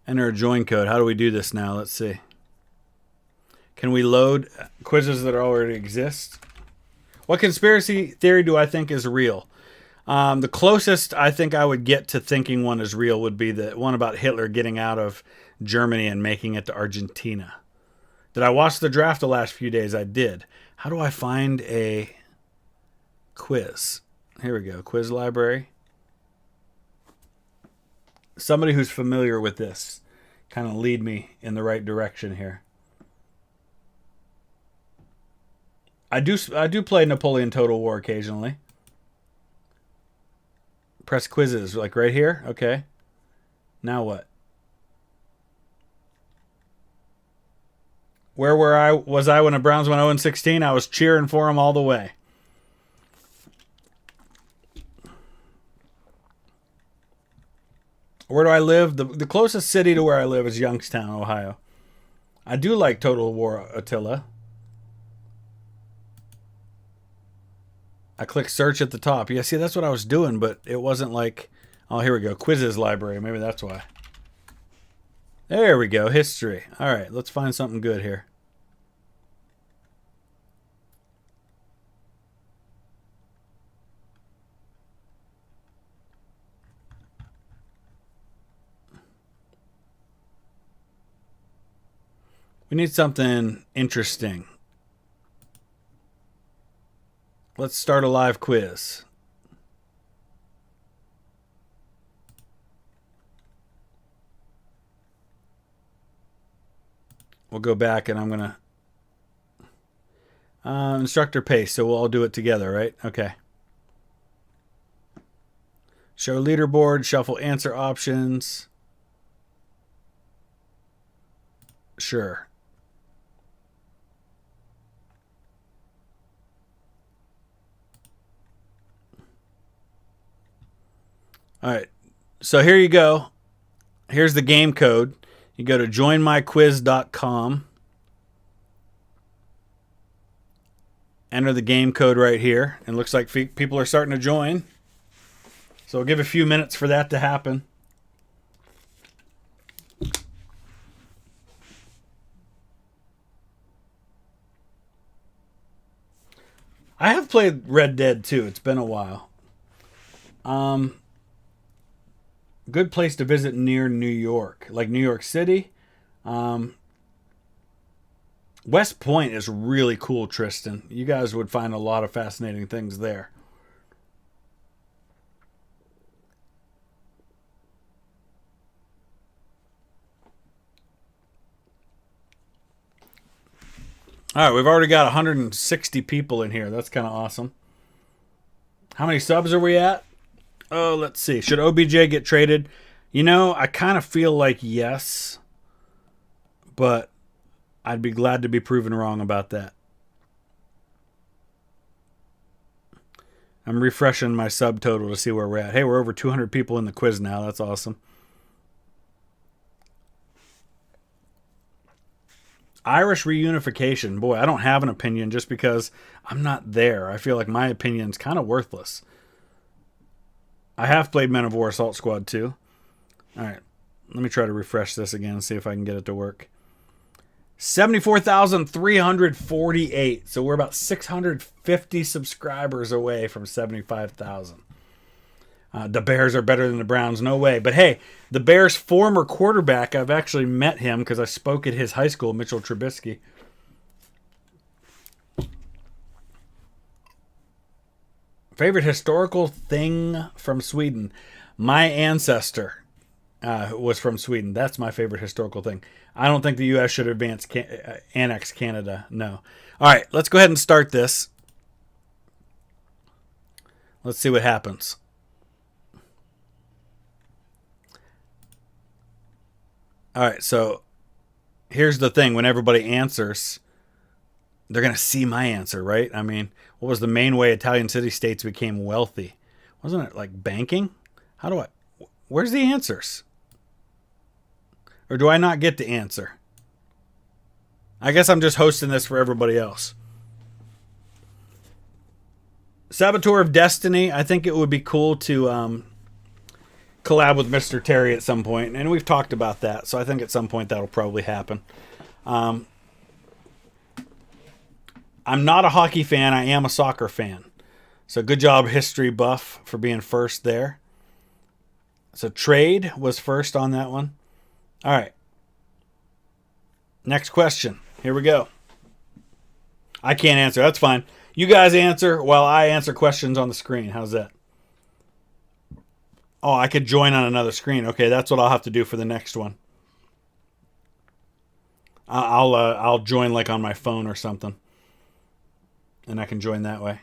Enter a join code. How do we do this now? Let's see. Can we load quizzes that already exist? What conspiracy theory do I think is real? The closest I think I would get to thinking one is real would be the one about Hitler getting out of Germany and making it to Argentina. Did I watch the draft the last few days? I did. How do I find a quiz? Here we go. Quiz library. Somebody who's familiar with this kind of lead me in the right direction here. I do play Napoleon Total War occasionally. Press quizzes, like right here. Okay. Now what? Where was I when the Browns went 0-16? I was cheering for them all the way. Where do I live? The closest city to where I live is Youngstown, Ohio. I do like Total War Attila. I click search at the top. Yeah, see, that's what I was doing, but it wasn't like... Oh, here we go. Quizzes library. Maybe that's why. There we go. History. All right, let's find something good here. We need something interesting. Let's start a live quiz. We'll go back and I'm going to... instructor paste, so we'll all do it together, right? Okay. Show leaderboard, shuffle answer options. Sure. All right, so here you go. Here's the game code. You go to joinmyquiz.com. Enter the game code right here. It looks like people are starting to join. So we'll give a few minutes for that to happen. I have played Red Dead 2. It's been a while. Good place to visit near New York, like New York City. West Point is really cool, Tristan. You guys would find a lot of fascinating things there. All right, we've already got 160 people in here. That's kind of awesome. How many subs are we at? Oh, let's see. Should OBJ get traded? You know, I kind of feel like yes, but I'd be glad to be proven wrong about that. I'm refreshing my subtotal to see where we're at. Hey, we're over 200 people in the quiz now. That's awesome. Irish reunification. Boy, I don't have an opinion just because I'm not there. I feel like my opinion's kind of worthless. I have played Men of War Assault Squad 2. All right. Let me try to refresh this again and see if I can get it to work. 74,348. So we're about 650 subscribers away from 75,000. The Bears are better than the Browns. No way. But hey, the Bears' former quarterback, I've actually met him because I spoke at his high school, Mitchell Trubisky. Favorite historical thing from Sweden? My ancestor was from Sweden. That's my favorite historical thing. I don't think the U.S. should annex Canada. No. All right, let's go ahead and start this. Let's see what happens. All right, so here's the thing. When everybody answers, they're going to see my answer, right? I mean, what was the main way Italian city-states became wealthy? Wasn't it like banking? Where's the answers? Or do I not get to answer? I guess I'm just hosting this for everybody else. Saboteur of Destiny. I think it would be cool to collab with Mr. Terry at some point. And we've talked about that. So I think at some point that'll probably happen. I'm not a hockey fan. I am a soccer fan. So good job, History Buff, for being first there. So Trade was first on that one. All right. Next question. Here we go. I can't answer. That's fine. You guys answer while I answer questions on the screen. How's that? Oh, I could join on another screen. Okay, that's what I'll have to do for the next one. I'll join like on my phone or something. And I can join that way.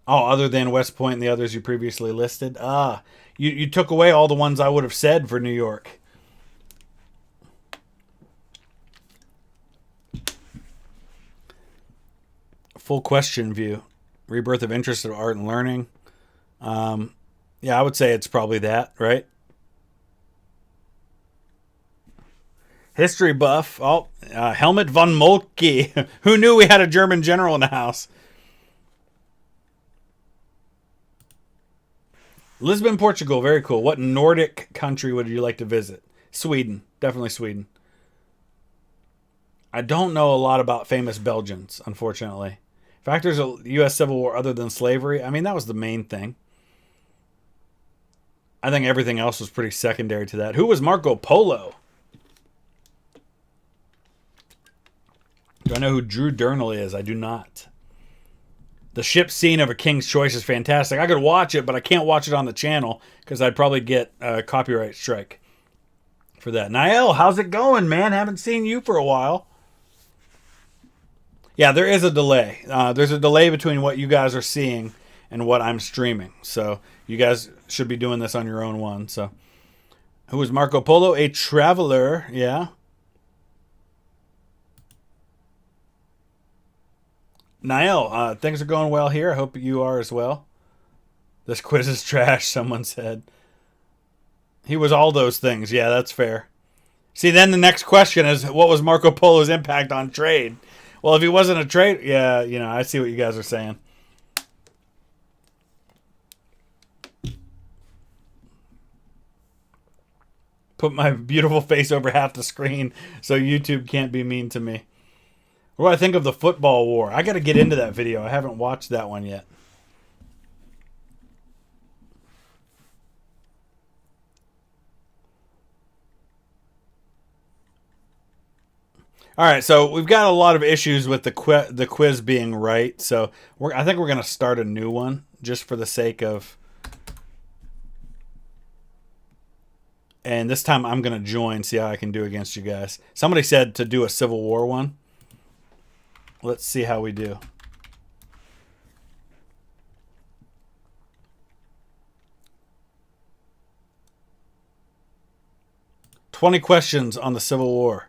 Oh, other than West Point and the others you previously listed? You took away all the ones I would have said for New York. Full question view. Rebirth of interest in art and learning. Yeah, I would say it's probably that, right? History buff. Oh, Helmut von Moltke. Who knew we had a German general in the house? Lisbon, Portugal. Very cool. What Nordic country would you like to visit? Sweden. Definitely Sweden. I don't know a lot about famous Belgians, unfortunately. Factors of U.S. Civil War other than slavery. I mean, that was the main thing. I think everything else was pretty secondary to that. Who was Marco Polo? Do I know who Drew Durnall is? I do not. The ship scene of A King's Choice is fantastic. I could watch it, but I can't watch it on the channel because I'd probably get a copyright strike for that. Niall, how's it going, man? Haven't seen you for a while. Yeah, there is a delay. There's a delay between what you guys are seeing and what I'm streaming. So you guys should be doing this on your own one. So who is Marco Polo? A traveler, yeah. Niall, things are going well here. I hope you are as well. This quiz is trash, someone said. He was all those things. Yeah, that's fair. See, then the next question is, what was Marco Polo's impact on trade? Well, if he wasn't a trade, yeah, you know, I see what you guys are saying. Put my beautiful face over half the screen so YouTube can't be mean to me. What do I think of the football war? I got to get into that video. I haven't watched that one yet. All right, so we've got a lot of issues with the quiz being right. So I think we're going to start a new one just for the sake of... And this time I'm going to join, see how I can do against you guys. Somebody said to do a Civil War one. Let's see how we do. "20 questions on the Civil War."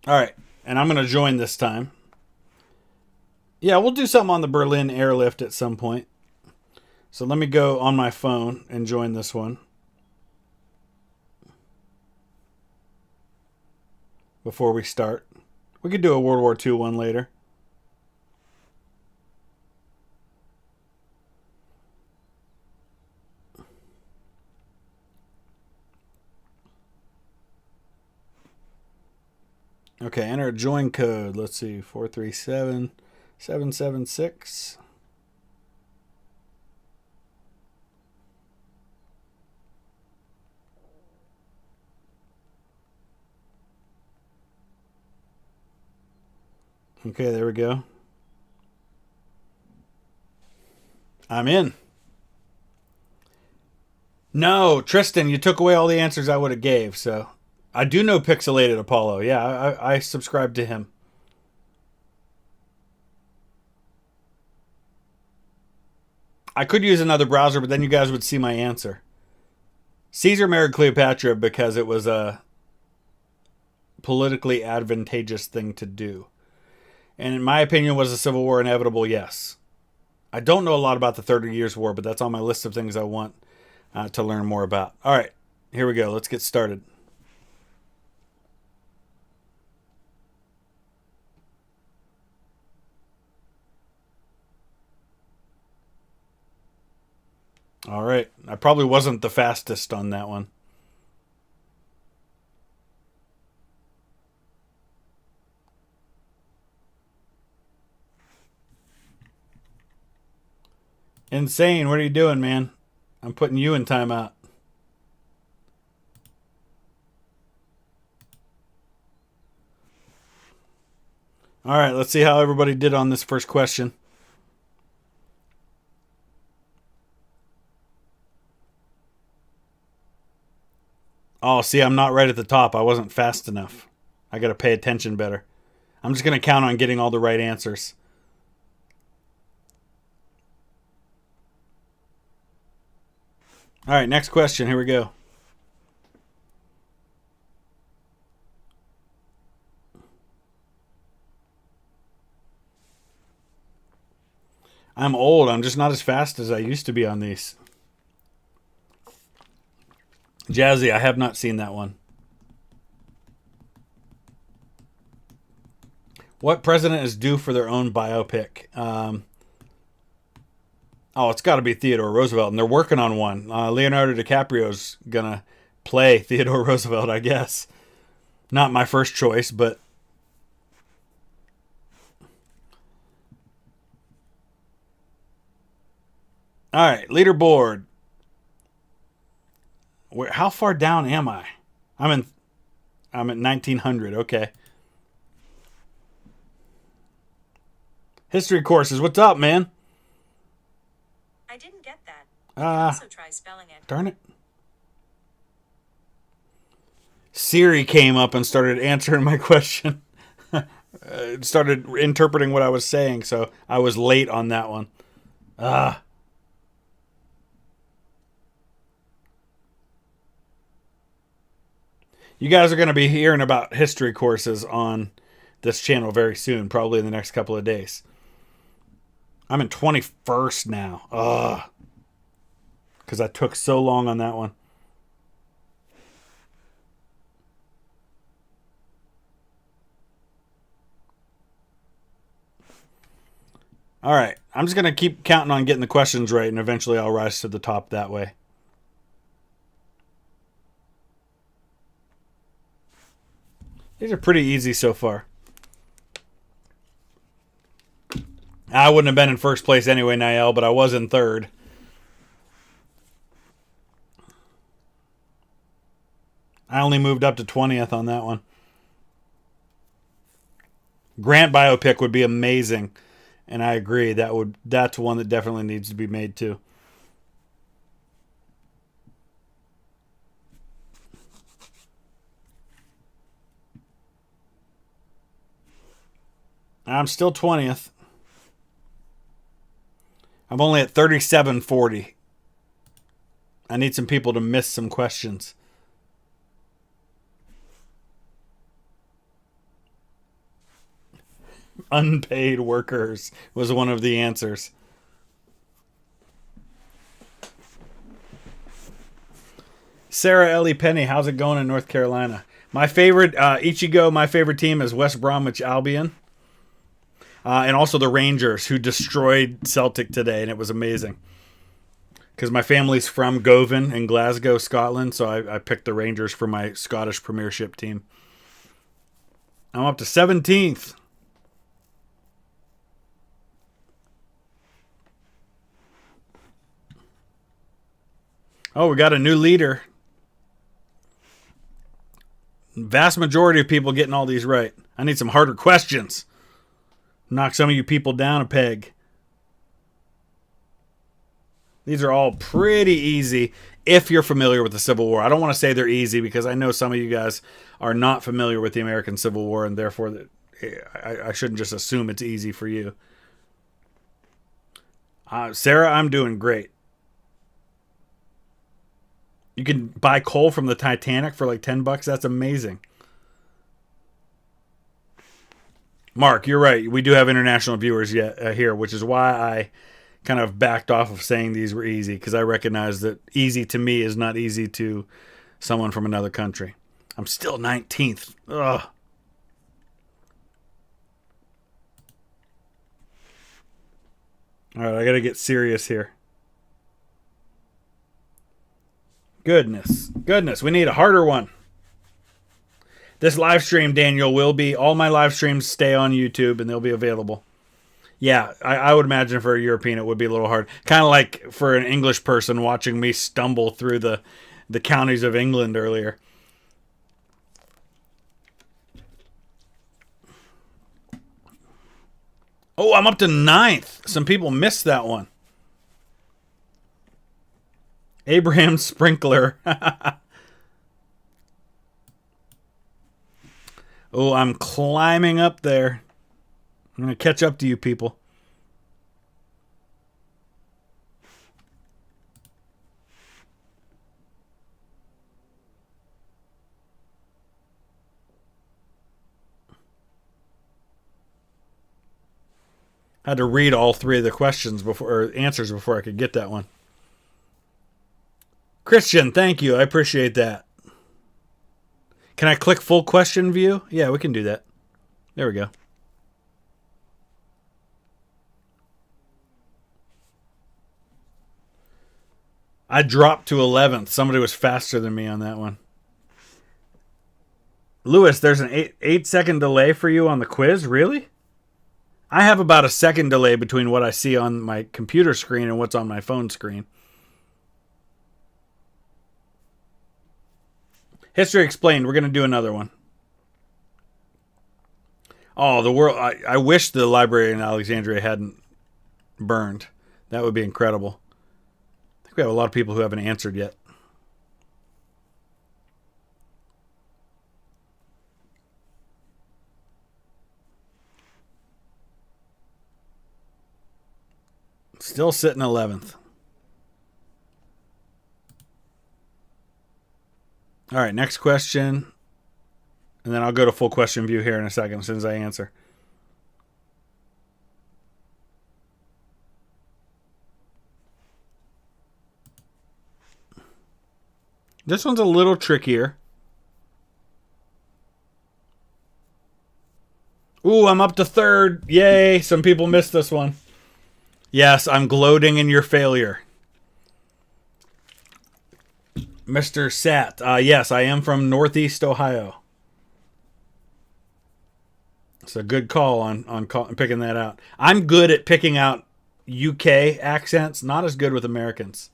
All right, and I'm going to join this time. Yeah, we'll do something on the Berlin airlift at some point. So let me go on my phone and join this one. Before we start. We could do a World War II one later. Okay, enter a join code. Let's see, 437776. Okay, there we go. I'm in. No, Tristan, you took away all the answers I would have gave, so... I do know Pixelated Apollo. Yeah, I subscribe to him. I could use another browser, but then you guys would see my answer. Caesar married Cleopatra because it was a politically advantageous thing to do. And in my opinion, was the Civil War inevitable? Yes. I don't know a lot about the 30 Years' War, but that's on my list of things I want to learn more about. All right, here we go. Let's get started. All right. I probably wasn't the fastest on that one. Insane. What are you doing, man? I'm putting you in timeout. All right. Let's see how everybody did on this first question. Oh, see, I'm not right at the top. I wasn't fast enough. I got to pay attention better. I'm just going to count on getting all the right answers. All right, next question. Here we go. I'm old. I'm just not as fast as I used to be on these. Jazzy, I have not seen that one. What president is due for their own biopic? It's got to be Theodore Roosevelt, and they're working on one. Leonardo DiCaprio's going to play Theodore Roosevelt, I guess. Not my first choice, but... All right, leaderboard. How far down am I? I'm at 1900. Okay. History courses. What's up, man? I didn't get that. You can also try spelling it. Darn it. Siri came up and started answering my question. It started interpreting what I was saying, so I was late on that one. You guys are going to be hearing about history courses on this channel very soon, probably in the next couple of days. I'm in 21st now. Because I took so long on that one. All right. I'm just going to keep counting on getting the questions right, and eventually I'll rise to the top that way. These are pretty easy so far. I wouldn't have been in first place anyway, Niall, but I was in third. I only moved up to 20th on that one. Grant biopic would be amazing, and I agree. That's one that definitely needs to be made too. I'm still 20th. I'm only at 3740. I need some people to miss some questions. Unpaid workers was one of the answers. Sarah Ellie Penny, how's it going in North Carolina? My favorite, Ichigo, my favorite team is West Bromwich Albion. And also the Rangers, who destroyed Celtic today, and it was amazing. Because my family's from Govan in Glasgow, Scotland, so I picked the Rangers for my Scottish Premiership team. I'm up to 17th. Oh, we got a new leader. Vast majority of people getting all these right. I need some harder questions. Knock some of you people down a peg. These are all pretty easy if you're familiar with the Civil War. I don't want to say they're easy because I know some of you guys are not familiar with the American Civil War, and therefore I shouldn't just assume it's easy for you. Sarah, I'm doing great. You can buy coal from the Titanic for like $10. That's amazing. Mark, you're right. We do have international viewers here, which is why I kind of backed off of saying these were easy, because I recognize that easy to me is not easy to someone from another country. I'm still 19th. Ugh. All right, I got to get serious here. Goodness. We need a harder one. This live stream, Daniel, will be... All my live streams stay on YouTube, and they'll be available. Yeah, I would imagine for a European it would be a little hard. Kind of like for an English person watching me stumble through the counties of England earlier. Oh, I'm up to 9th. Some people missed that one. Abraham Sprinkler. Oh, I'm climbing up there. I'm going to catch up to you people. I had to read all 3 of the questions or answers before I could get that one. Christian, thank you. I appreciate that. Can I click full question view? Yeah, we can do that. There we go. I dropped to 11th. Somebody was faster than me on that one. Lewis, there's an 8-second delay for you on the quiz? Really? I have about a second delay between what I see on my computer screen and what's on my phone screen. History Explained. We're going to do another one. Oh, the world. I wish the library in Alexandria hadn't burned. That would be incredible. I think we have a lot of people who haven't answered yet. Still sitting 11th. All right, next question. And then I'll go to full question view here in a second as soon as I answer. This one's a little trickier. Ooh, I'm up to 3rd. Yay, some people missed this one. Yes, I'm gloating in your failure. Mr. Sat. Yes, I am from Northeast Ohio. It's a good call on picking that out. I'm good at picking out UK accents, not as good with Americans.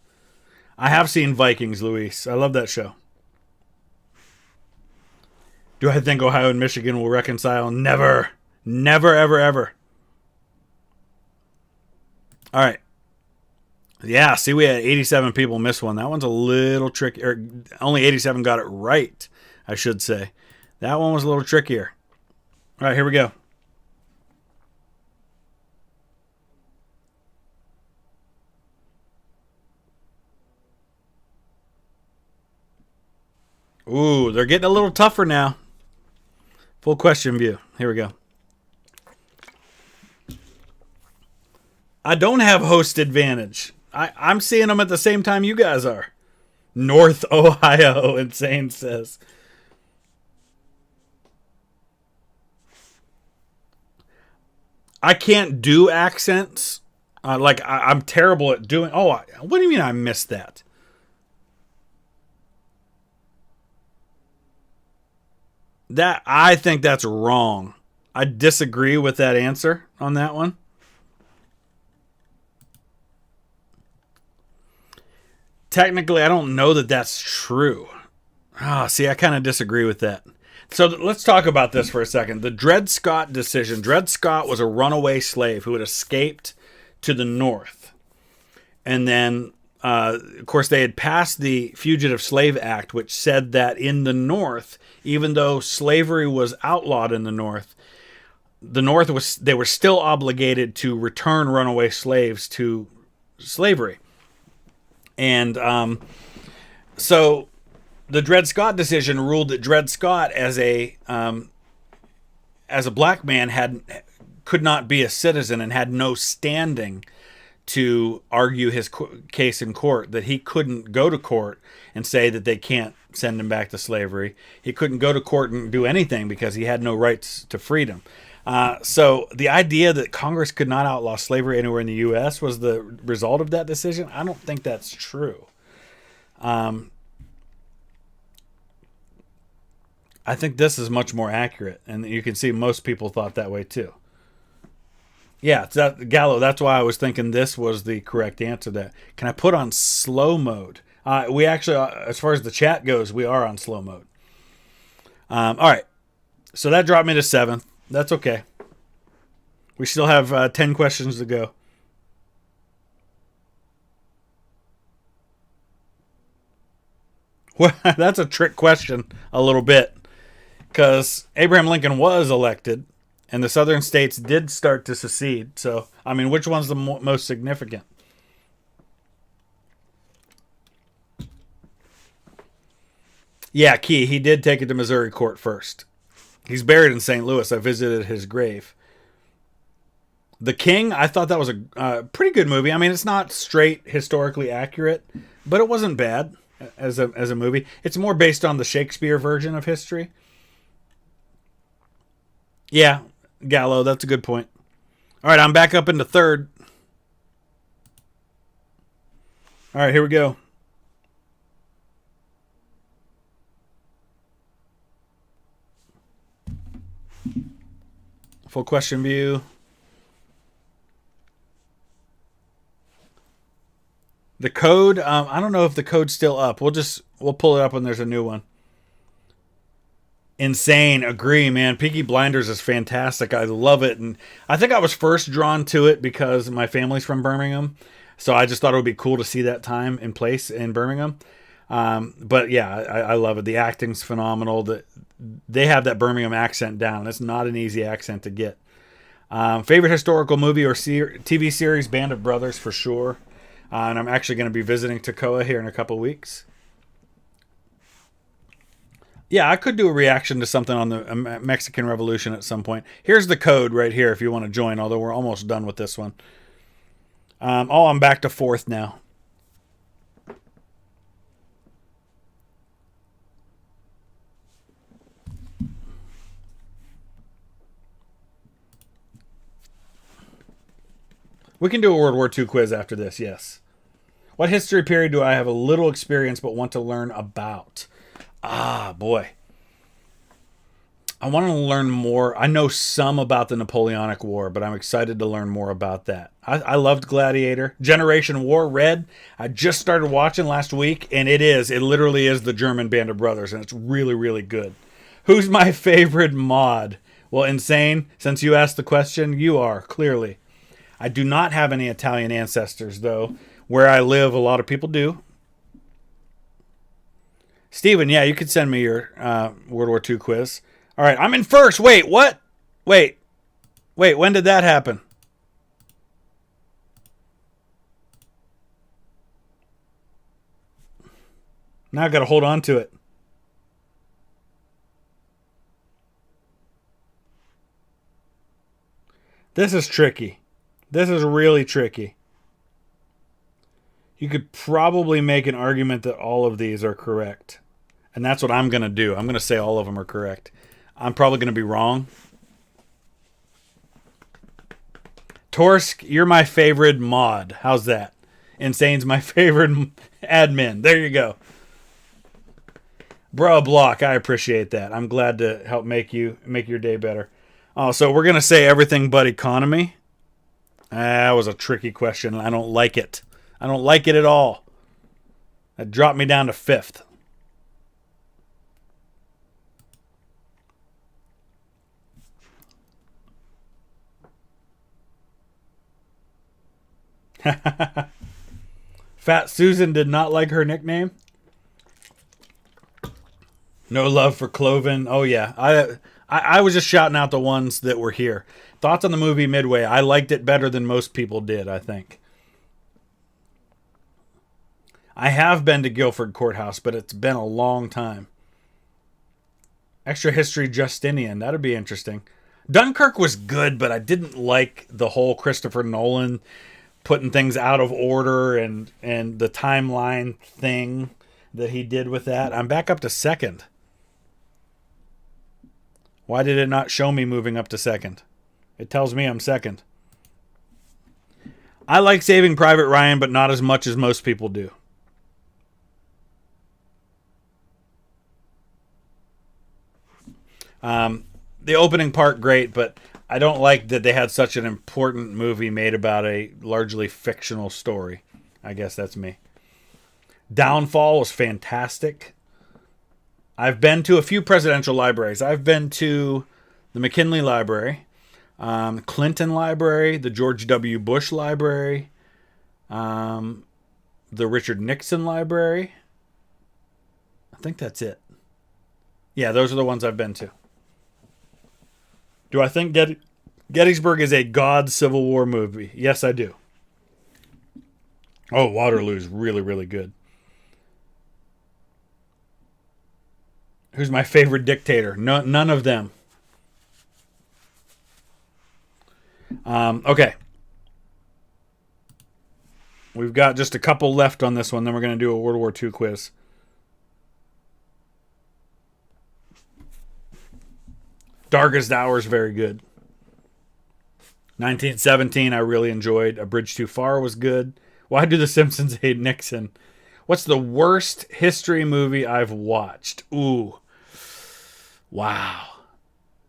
I have seen Vikings, Luis. I love that show. Do I think Ohio and Michigan will reconcile? Never. Never, ever, ever. All right. Yeah, see, we had 87 people miss one. That one's a little tricky. Or only 87 got it right, I should say. That one was a little trickier. All right, here we go. Ooh, they're getting a little tougher now. Full question view. Here we go. I don't have host advantage. I'm seeing them at the same time you guys are. North Ohio, Insane says. I can't do accents. I'm terrible at doing... Oh, what do you mean I missed that? I think that's wrong. I disagree with that answer on that one. Technically, I don't know that that's true. See, I kind of disagree with that. So let's talk about this for a second. The Dred Scott decision. Dred Scott was a runaway slave who had escaped to the north. And then, of course, they had passed the Fugitive Slave Act, which said that in the north, even though slavery was outlawed in the north they were still obligated to return runaway slaves to slavery. And so the Dred Scott decision ruled that Dred Scott, as a black man, could not be a citizen and had no standing to argue his case in court, that he couldn't go to court and say that they can't send him back to slavery. He couldn't go to court and do anything because he had no rights to freedom. So the idea that Congress could not outlaw slavery anywhere in the U.S. was the result of that decision. I don't think that's true. I think this is much more accurate, and you can see most people thought that way too. Yeah, Gallo, that's why I was thinking this was the correct answer. That can I put on slow mode? We actually, as far as the chat goes, we are on slow mode. All right, so that dropped me to 7th. That's okay. We still have 10 questions to go. Well, that's a trick question a little bit, because Abraham Lincoln was elected, and the southern states did start to secede. So, I mean, which one's the most significant? Yeah, Key, he did take it to Missouri court first. He's buried in St. Louis. I visited his grave. The King, I thought that was a pretty good movie. I mean, it's not straight historically accurate, but it wasn't bad as a movie. It's more based on the Shakespeare version of history. Yeah, Gallo, that's a good point. All right, I'm back up into 3rd. All right, here we go. Full question view. The code, I don't know if the code's still up. We'll pull it up when there's a new one. Insane. Agree, man. Peaky Blinders is fantastic. I love it. And I think I was first drawn to it because my family's from Birmingham. So I just thought it would be cool to see that time and place in Birmingham. But yeah, I love it. The acting's phenomenal. They have that Birmingham accent down. It's not an easy accent to get. Favorite historical movie or TV series? Band of Brothers for sure. And I'm actually going to be visiting Toccoa here in a couple weeks. Yeah, I could do a reaction to something on the Mexican Revolution at some point. Here's the code right here if you want to join, although we're almost done with this one. I'm back to 4th now. We can do a World War II quiz after this, yes. What history period do I have a little experience but want to learn about? Boy. I want to learn more. I know some about the Napoleonic War, but I'm excited to learn more about that. I loved Gladiator. Generation War, Red. I just started watching last week, and it literally is the German Band of Brothers, and it's really, really good. Who's my favorite mod? Well, Insane, since you asked the question, you are, clearly. I do not have any Italian ancestors, though. Where I live, a lot of people do. Steven, yeah, you could send me your World War II quiz. All right, I'm in first. Wait, what? Wait, when did that happen? Now I've got to hold on to it. This is tricky. This is really tricky. You could probably make an argument that all of these are correct. And that's what I'm going to do. I'm going to say all of them are correct. I'm probably going to be wrong. Torsk, you're my favorite mod. How's that? Insane's my favorite admin. There you go. Bro Block, I appreciate that. I'm glad to help make your day better. Oh, so we're going to say everything but economy. That was a tricky question. I don't like it. I don't like it at all. That dropped me down to 5th. Fat Susan did not like her nickname. No love for Cloven. Oh yeah, I was just shouting out the ones that were here. Thoughts on the movie Midway? I liked it better than most people did, I think. I have been to Guilford Courthouse, but it's been a long time. Extra history Justinian. That'd be interesting. Dunkirk was good, but I didn't like the whole Christopher Nolan putting things out of order and the timeline thing that he did with that. I'm back up to second. Why did it not show me moving up to second? It tells me I'm second. I like Saving Private Ryan, but not as much as most people do. The opening part, great, but I don't like that they had such an important movie made about a largely fictional story. I guess that's me. Downfall was fantastic. I've been to a few presidential libraries. I've been to the McKinley Library, Clinton Library, the George W. Bush Library, the Richard Nixon Library. I think that's it. Yeah, those are the ones I've been to. Do I think Gettysburg is a God Civil War movie? Yes, I do. Oh, Waterloo's really, really good. Who's my favorite dictator? None of them. Okay. We've got just a couple left on this one. Then we're going to do a World War II quiz. Darkest Hour is very good. 1917 I really enjoyed. A Bridge Too Far was good. Why do the Simpsons hate Nixon? What's the worst history movie I've watched? Ooh. Wow.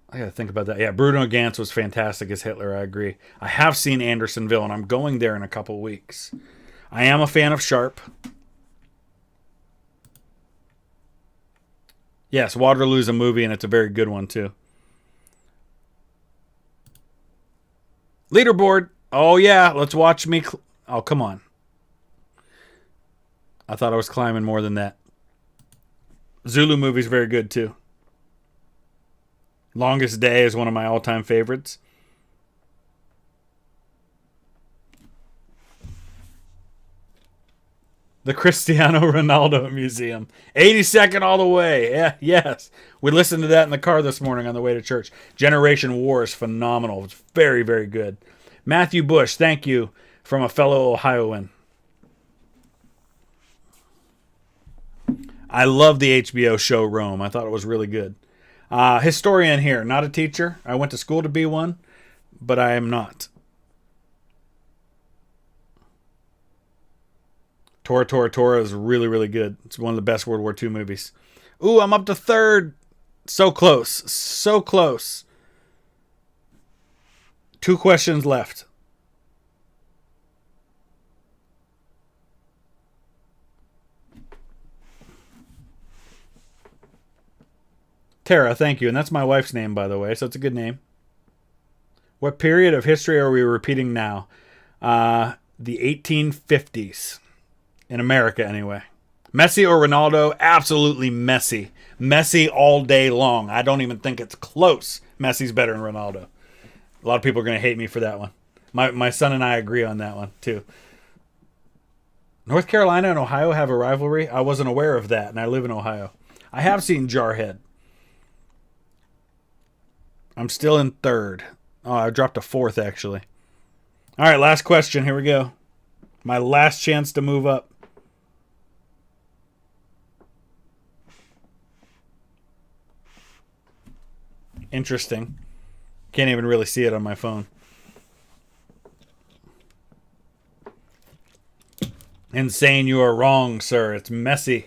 I gotta think about that. Yeah, Bruno Ganz was fantastic as Hitler, I agree. I have seen Andersonville, and I'm going there in a couple weeks. I am a fan of Sharp. Yes, Waterloo's a movie, and it's a very good one, too. Leaderboard. Oh, yeah. Let's watch me. Oh, come on. I thought I was climbing more than that. Zulu movie's very good, too. Longest Day is one of my all-time favorites. The Cristiano Ronaldo Museum. 82nd all the way. Yeah, yes. We listened to that in the car this morning on the way to church. Generation War is phenomenal. It's very, very good. Matthew Bush, thank you, from a fellow Ohioan. I love the HBO show Rome. I thought it was really good. Historian here, not a teacher. I went to school to be one, but I am not. Tora is really, really good. It's one of the best World War II movies. Ooh, I'm up to third. So close. So close. 2 questions left. Tara, thank you. And that's my wife's name, by the way, so it's a good name. What period of history are we repeating now? The 1850s. In America, anyway. Messi or Ronaldo? Absolutely Messi. Messi all day long. I don't even think it's close. Messi's better than Ronaldo. A lot of people are going to hate me for that one. My son and I agree on that one, too. North Carolina and Ohio have a rivalry? I wasn't aware of that, and I live in Ohio. I have seen Jarhead. I'm still in third. Oh, I dropped to fourth, actually. All right, last question. Here we go. My last chance to move up. Interesting. Can't even really see it on my phone. Insane, you are wrong, sir. It's Messi.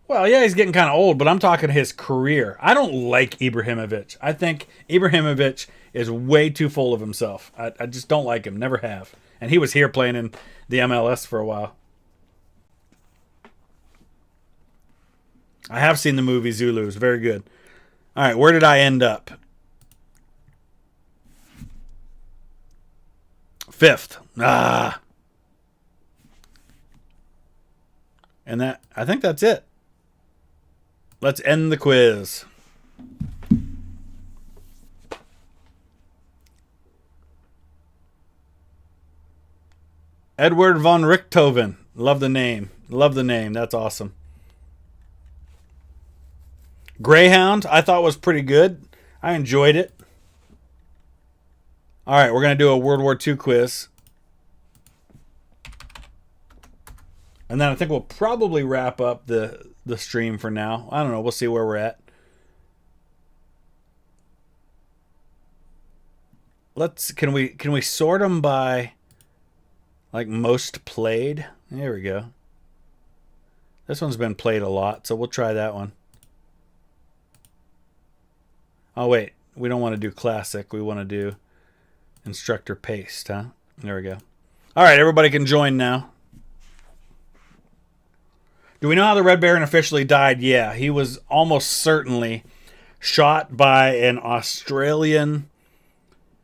Well, yeah, he's getting kind of old, but I'm talking his career. I don't like Ibrahimovic. I think Ibrahimovic is way too full of himself. I just don't like him. Never have. And he was here playing in the MLS for a while. I have seen the movie Zulu. It's very good. All right, where did I end up? Fifth. And I think that's it. Let's end the quiz. Edward von Richthofen. Love the name. Love the name. That's awesome. Greyhound, I thought was pretty good. I enjoyed it. All right, we're going to do a World War II quiz. And then I think we'll probably wrap up the stream for now. I don't know. We'll see where we're at. Can we sort them by like most played? There we go. This one's been played a lot, so we'll try that one. Oh wait, we don't want to do classic. We want to do instructor paste, huh? There we go. All right, everybody can join now. Do we know how the Red Baron officially died? Yeah, he was almost certainly shot by an Australian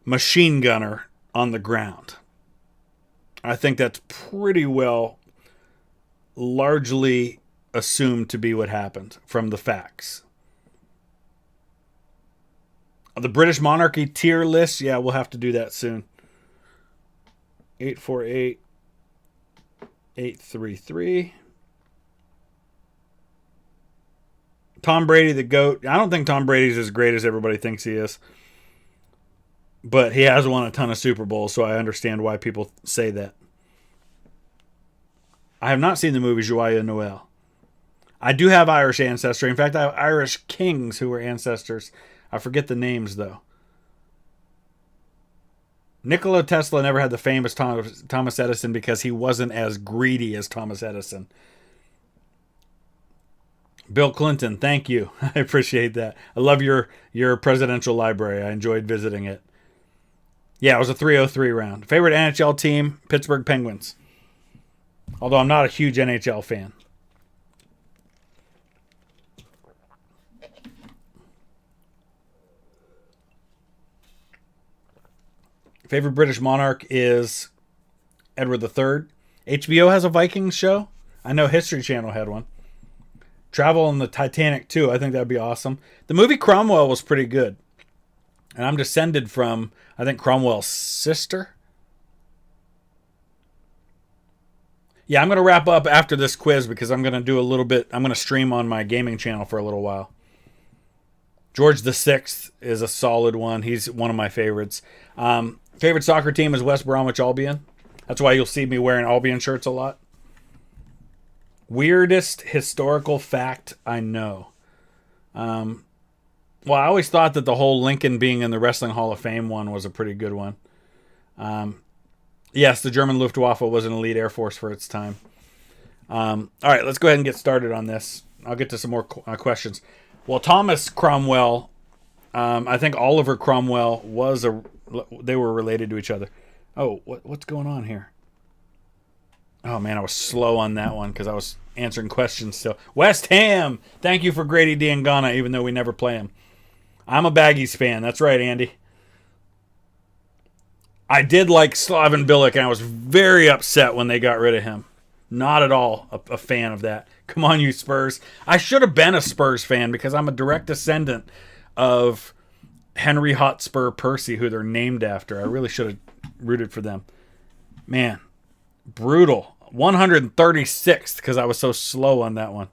machine gunner on the ground. I think that's pretty well largely assumed to be what happened from the facts. The British monarchy tier list, yeah, we'll have to do that soon. 848 833. Tom Brady, the GOAT. I don't think Tom Brady's as great as everybody thinks he is. But he has won a ton of Super Bowls, so I understand why people say that. I have not seen the movie Joyeux Noël. I do have Irish ancestry. In fact, I have Irish kings who were ancestors. I forget the names, though. Nikola Tesla never had the famous Thomas Edison because he wasn't as greedy as Thomas Edison. Bill Clinton, thank you. I appreciate that. I love your presidential library. I enjoyed visiting it. Yeah, it was a 303 round. Favorite NHL team? Pittsburgh Penguins. Although I'm not a huge NHL fan. Favorite British monarch is Edward III. HBO has a Vikings show. I know History Channel had one. Travel on the Titanic too. I think that'd be awesome. The movie Cromwell was pretty good. And I'm descended from, I think, Cromwell's sister. Yeah, I'm going to wrap up after this quiz because I'm going to do a little bit. I'm going to stream on my gaming channel for a little while. George VI is a solid one. He's one of my favorites. Favorite soccer team is West Bromwich Albion. That's why you'll see me wearing Albion shirts a lot. Weirdest historical fact I know. Well, I always thought that the whole Lincoln being in the Wrestling Hall of Fame one was a pretty good one. Yes, the German Luftwaffe was an elite air force for its time. All right, let's go ahead and get started on this. I'll get to some more questions. Well, Thomas Cromwell, I think Oliver Cromwell they were related to each other. Oh, what's going on here? Oh, man, I was slow on that one because I was answering questions still. West Ham! Thank you for Grady Diangana, even though we never play him. I'm a Baggies fan. That's right, Andy. I did like Slaven Bilic, and I was very upset when they got rid of him. Not at all a fan of that. Come on, you Spurs. I should have been a Spurs fan because I'm a direct descendant of Henry Hotspur Percy, who they're named after. I really should have rooted for them. Man, brutal. 136th because I was so slow on that one.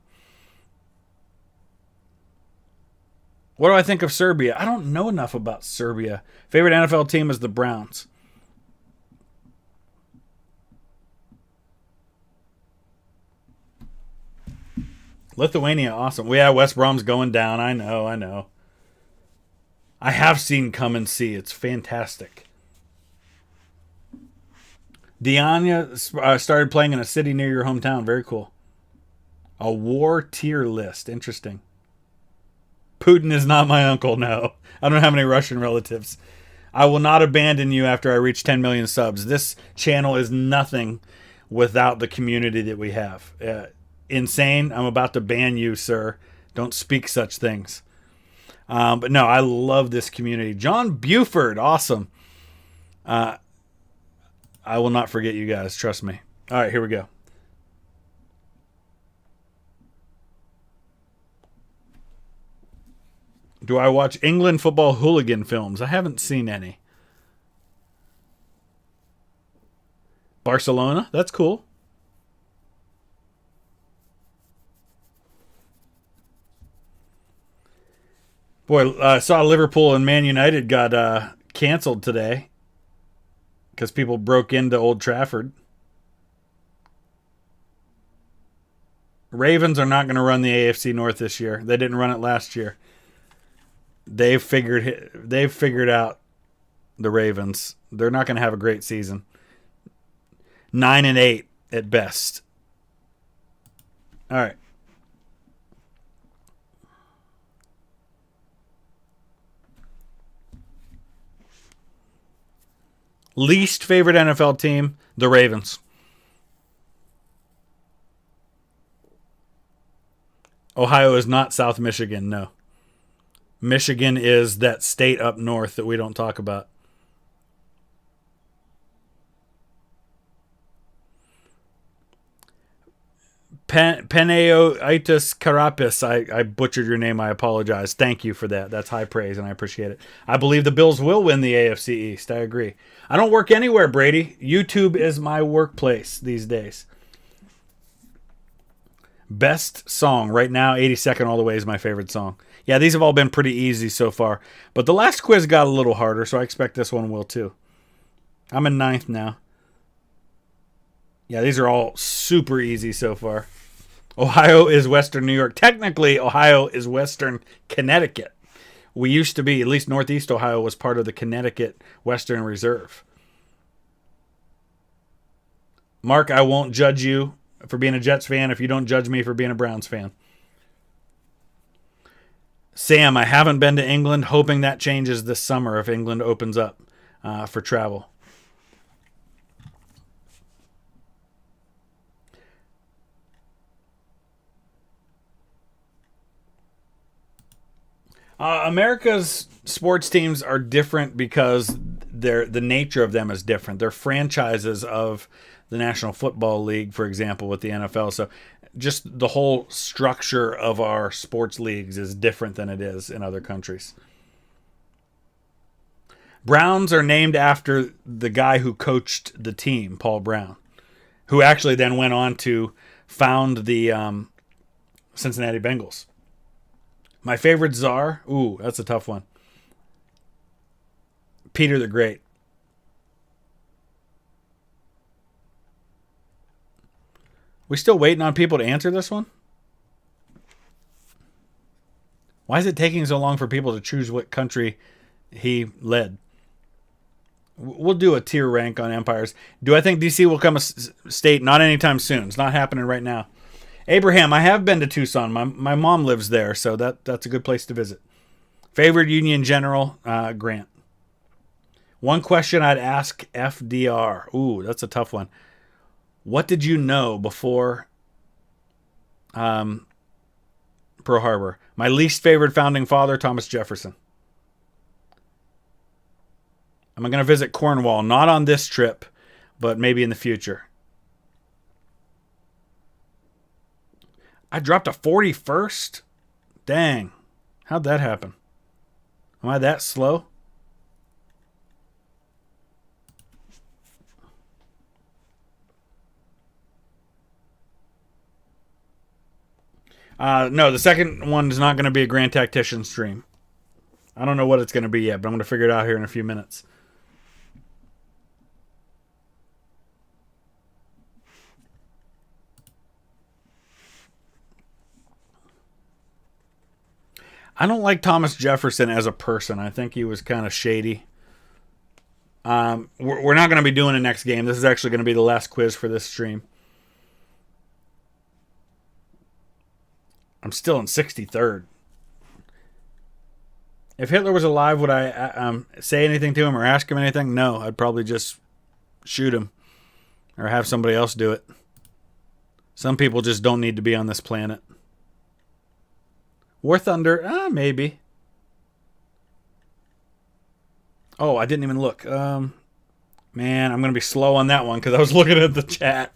What do I think of Serbia? I don't know enough about Serbia. Favorite NFL team is the Browns. Lithuania, awesome. Well, yeah, West Brom's going down. I know. I have seen Come and See. It's fantastic. Diana started playing in a city near your hometown. Very cool. A war tier list. Interesting. Putin is not my uncle, no. I don't have any Russian relatives. I will not abandon you after I reach 10 million subs. This channel is nothing without the community that we have. Insane. I'm about to ban you, sir. Don't speak such things. But no, I love this community. John Buford, awesome. I will not forget you guys. Trust me. All right, here we go. Do I watch England football hooligan films? I haven't seen any. Barcelona? That's cool. Boy, I saw Liverpool and Man United got canceled today because people broke into Old Trafford. Ravens are not going to run the AFC North this year. They didn't run it last year. They've figured out the Ravens. They're not going to have a great season. 9-8 at best. All right. Least favorite NFL team, the Ravens. Ohio is not South Michigan, no. Michigan is that state up north that we don't talk about. Peneoitis Carapis. I butchered your name. I apologize. Thank you for that. That's high praise, and I appreciate it. I believe the Bills will win the AFC East. I agree. I don't work anywhere, Brady. YouTube is my workplace these days. Best song right now, 82nd All the Way is my favorite song. Yeah, these have all been pretty easy so far. But the last quiz got a little harder, so I expect this one will too. I'm in 9th now. Yeah, these are all super easy so far. Ohio is Western New York. Technically, Ohio is Western Connecticut. We used to be, at least Northeast Ohio was part of the Connecticut Western Reserve. Mark, I won't judge you for being a Jets fan if you don't judge me for being a Browns fan. Sam, I haven't been to England, hoping that changes this summer if England opens up for travel. America's sports teams are different because the nature of them is different. They're franchises of the National Football League, for example, with the NFL. So just the whole structure of our sports leagues is different than it is in other countries. Browns are named after the guy who coached the team, Paul Brown, who actually then went on to found the Cincinnati Bengals. My favorite czar? Ooh, that's a tough one. Peter the Great. We still waiting on people to answer this one? Why is it taking so long for people to choose what country he led? We'll do a tier rank on empires. Do I think DC will become a state? Not anytime soon. It's not happening right now. Abraham, I have been to Tucson. My mom lives there, so that's a good place to visit. Favorite Union General, Grant. One question I'd ask FDR. Ooh, that's a tough one. What did you know before Pearl Harbor? My least favorite founding father, Thomas Jefferson. I'm going to visit Cornwall, not on this trip, but maybe in the future. I dropped a 41st? Dang. How'd that happen? Am I that slow? No, the second one is not going to be a Grand Tactician stream. I don't know what it's going to be yet, but I'm going to figure it out here in a few minutes. I don't like Thomas Jefferson as a person. I think he was kind of shady. We're not going to be doing a next game. This is actually going to be the last quiz for this stream. I'm still in 63rd. If Hitler was alive, would I say anything to him or ask him anything? No, I'd probably just shoot him or have somebody else do it. Some people just don't need to be on this planet. War Thunder, maybe. Oh, I didn't even look. Man, I'm going to be slow on that one because I was looking at the chat.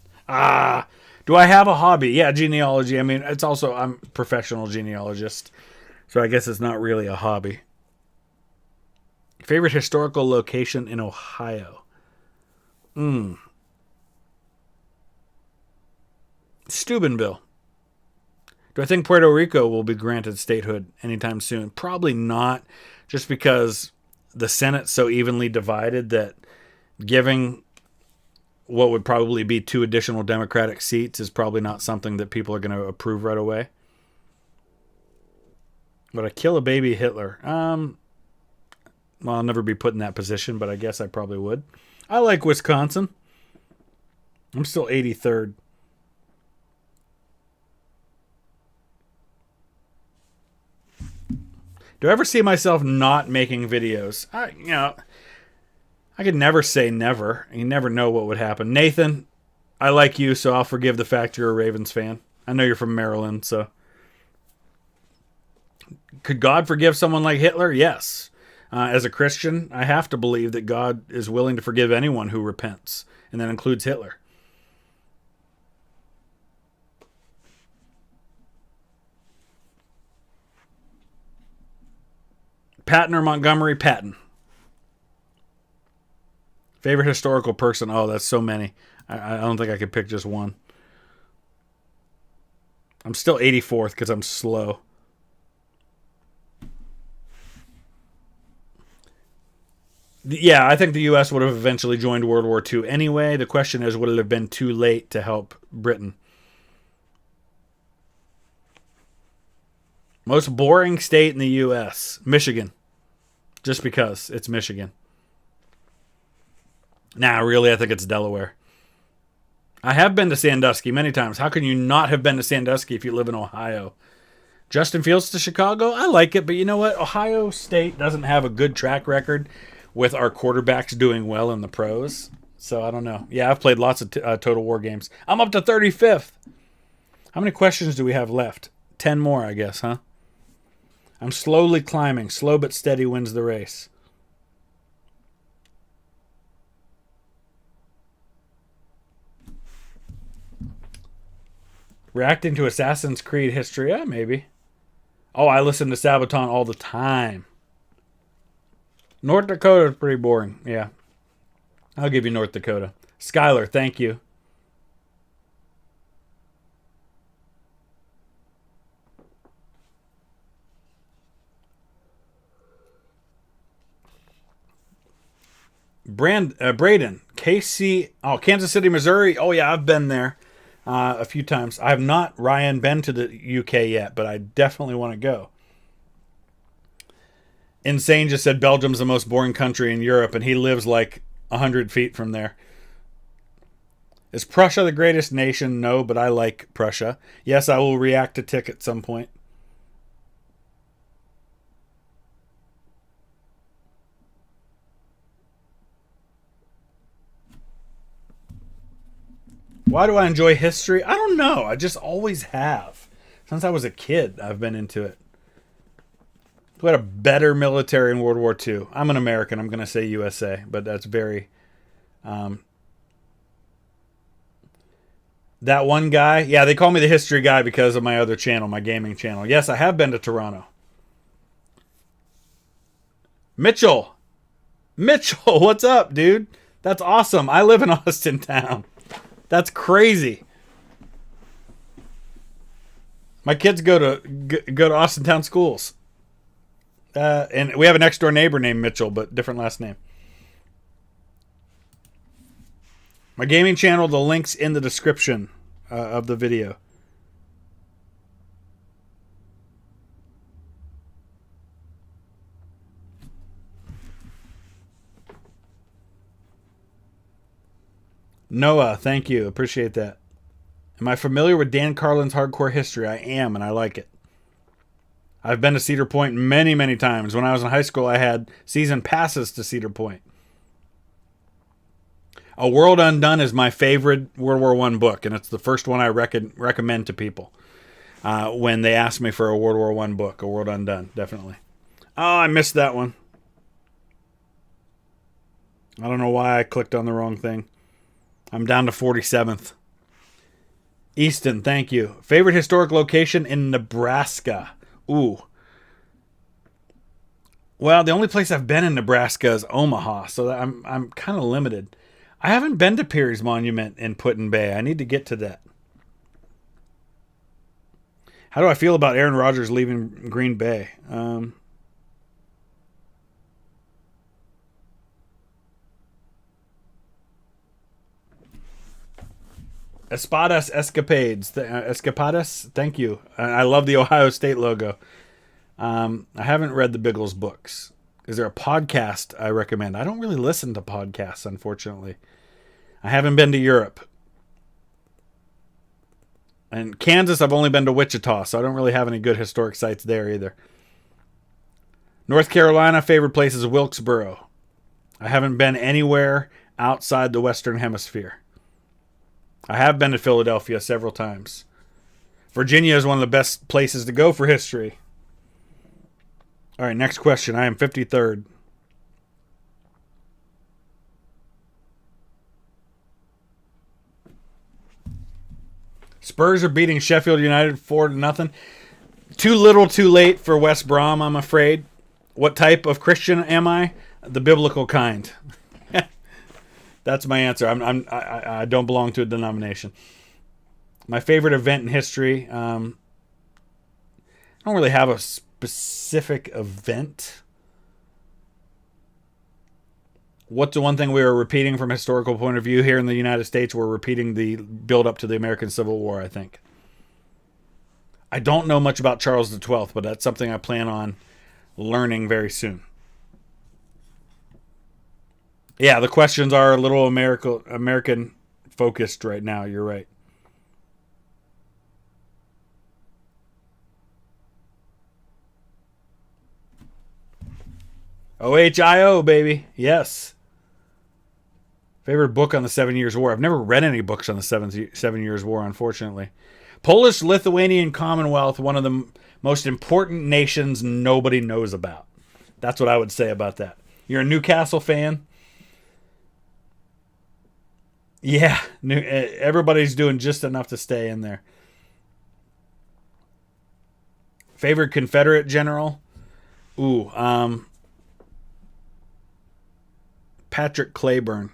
Do I have a hobby? Yeah, genealogy. I mean, it's also, I'm a professional genealogist, so I guess it's not really a hobby. Favorite historical location in Ohio? Steubenville. Do I think Puerto Rico will be granted statehood anytime soon? Probably not, just because the Senate's so evenly divided that giving what would probably be 2 additional Democratic seats is probably not something that people are going to approve right away. Would I kill a baby Hitler? Well, I'll never be put in that position, but I guess I probably would. I like Wisconsin. I'm still 83rd. Do I ever see myself not making videos? I could never say never. You never know what would happen. Nathan, I like you, so I'll forgive the fact you're a Ravens fan. I know you're from Maryland, so. Could God forgive someone like Hitler? Yes. As a Christian, I have to believe that God is willing to forgive anyone who repents, and that includes Hitler. Patton or Montgomery? Patton. Favorite historical person? Oh, that's so many. I don't think I could pick just one. I'm still 84th because I'm slow. Yeah, I think the U.S. would have eventually joined World War II anyway. The question is, would it have been too late to help Britain? Most boring state in the U.S. Michigan. Just because it's Michigan. Nah, really, I think it's Delaware. I have been to Sandusky many times. How can you not have been to Sandusky if you live in Ohio? Justin Fields to Chicago? I like it, but you know what? Ohio State doesn't have a good track record with our quarterbacks doing well in the pros. So I don't know. Yeah, I've played lots of Total War games. I'm up to 35th. How many questions do we have left? 10 more, I guess, huh? I'm slowly climbing. Slow but steady wins the race. Reacting to Assassin's Creed history? Yeah, maybe. Oh, I listen to Sabaton all the time. North Dakota is pretty boring. Yeah. I'll give you North Dakota. Skylar, thank you. Brenden, Kansas City, Missouri. Oh, yeah, I've been there a few times. I have not, Ryan, been to the UK yet, but I definitely want to go. Insane just said Belgium's the most boring country in Europe, and he lives like 100 feet from there. Is Prussia the greatest nation? No, but I like Prussia. Yes, I will react to Tick at some point. Why do I enjoy history? I don't know. I just always have. Since I was a kid, I've been into it. Who had a better military in World War II? I'm an American. I'm going to say USA, but that's very... that one guy? Yeah, they call me the history guy because of my other channel, my gaming channel. Yes, I have been to Toronto. Mitchell, what's up, dude? That's awesome. I live in Austin town. That's crazy. My kids go to Austin town schools. And we have a next door neighbor named Mitchell, but different last name. My gaming channel, the link's in the description of the video. Noah, thank you. Appreciate that. Am I familiar with Dan Carlin's hardcore history? I am, and I like it. I've been to Cedar Point many, many times. When I was in high school, I had season passes to Cedar Point. A World Undone is my favorite World War I book, and it's the first one I recommend to people when they ask me for a World War I book. A World Undone, definitely. Oh, I missed that one. I don't know why I clicked on the wrong thing. I'm down to 47th. Easton, thank you. Favorite historic location in Nebraska? Ooh. Well, the only place I've been in Nebraska is Omaha, so I'm kind of limited. I haven't been to Peary's Monument in Put-in-Bay. I need to get to that. How do I feel about Aaron Rodgers leaving Green Bay? Espadas Escapades. Escapadas, thank you. I love the Ohio State logo. I haven't read the Biggles books. Is there a podcast I recommend? I don't really listen to podcasts, unfortunately. I haven't been to Europe. And Kansas, I've only been to Wichita, so I don't really have any good historic sites there either. North Carolina, favorite place is Wilkesboro. I haven't been anywhere outside the Western Hemisphere. I have been to Philadelphia several times. Virginia is one of the best places to go for history. All right, next question. I am 53rd. Spurs are beating Sheffield United 4-0. Too little, too late for West Brom, I'm afraid. What type of Christian am I? The biblical kind. That's my answer. I don't belong to a denomination. My favorite event in history. I don't really have a specific event. What's the one thing we are repeating from a historical point of view here in the United States? We're repeating the build-up to the American Civil War, I think. I don't know much about Charles XII, but that's something I plan on learning very soon. Yeah, the questions are a little American-focused right now. You're right. OHIO, baby. Yes. Favorite book on the 7 Years' War. I've never read any books on the 7 Years' War, unfortunately. Polish-Lithuanian Commonwealth, one of the most important nations nobody knows about. That's what I would say about that. You're a Newcastle fan? Yeah, everybody's doing just enough to stay in there. Favorite Confederate general? Patrick Cleburne.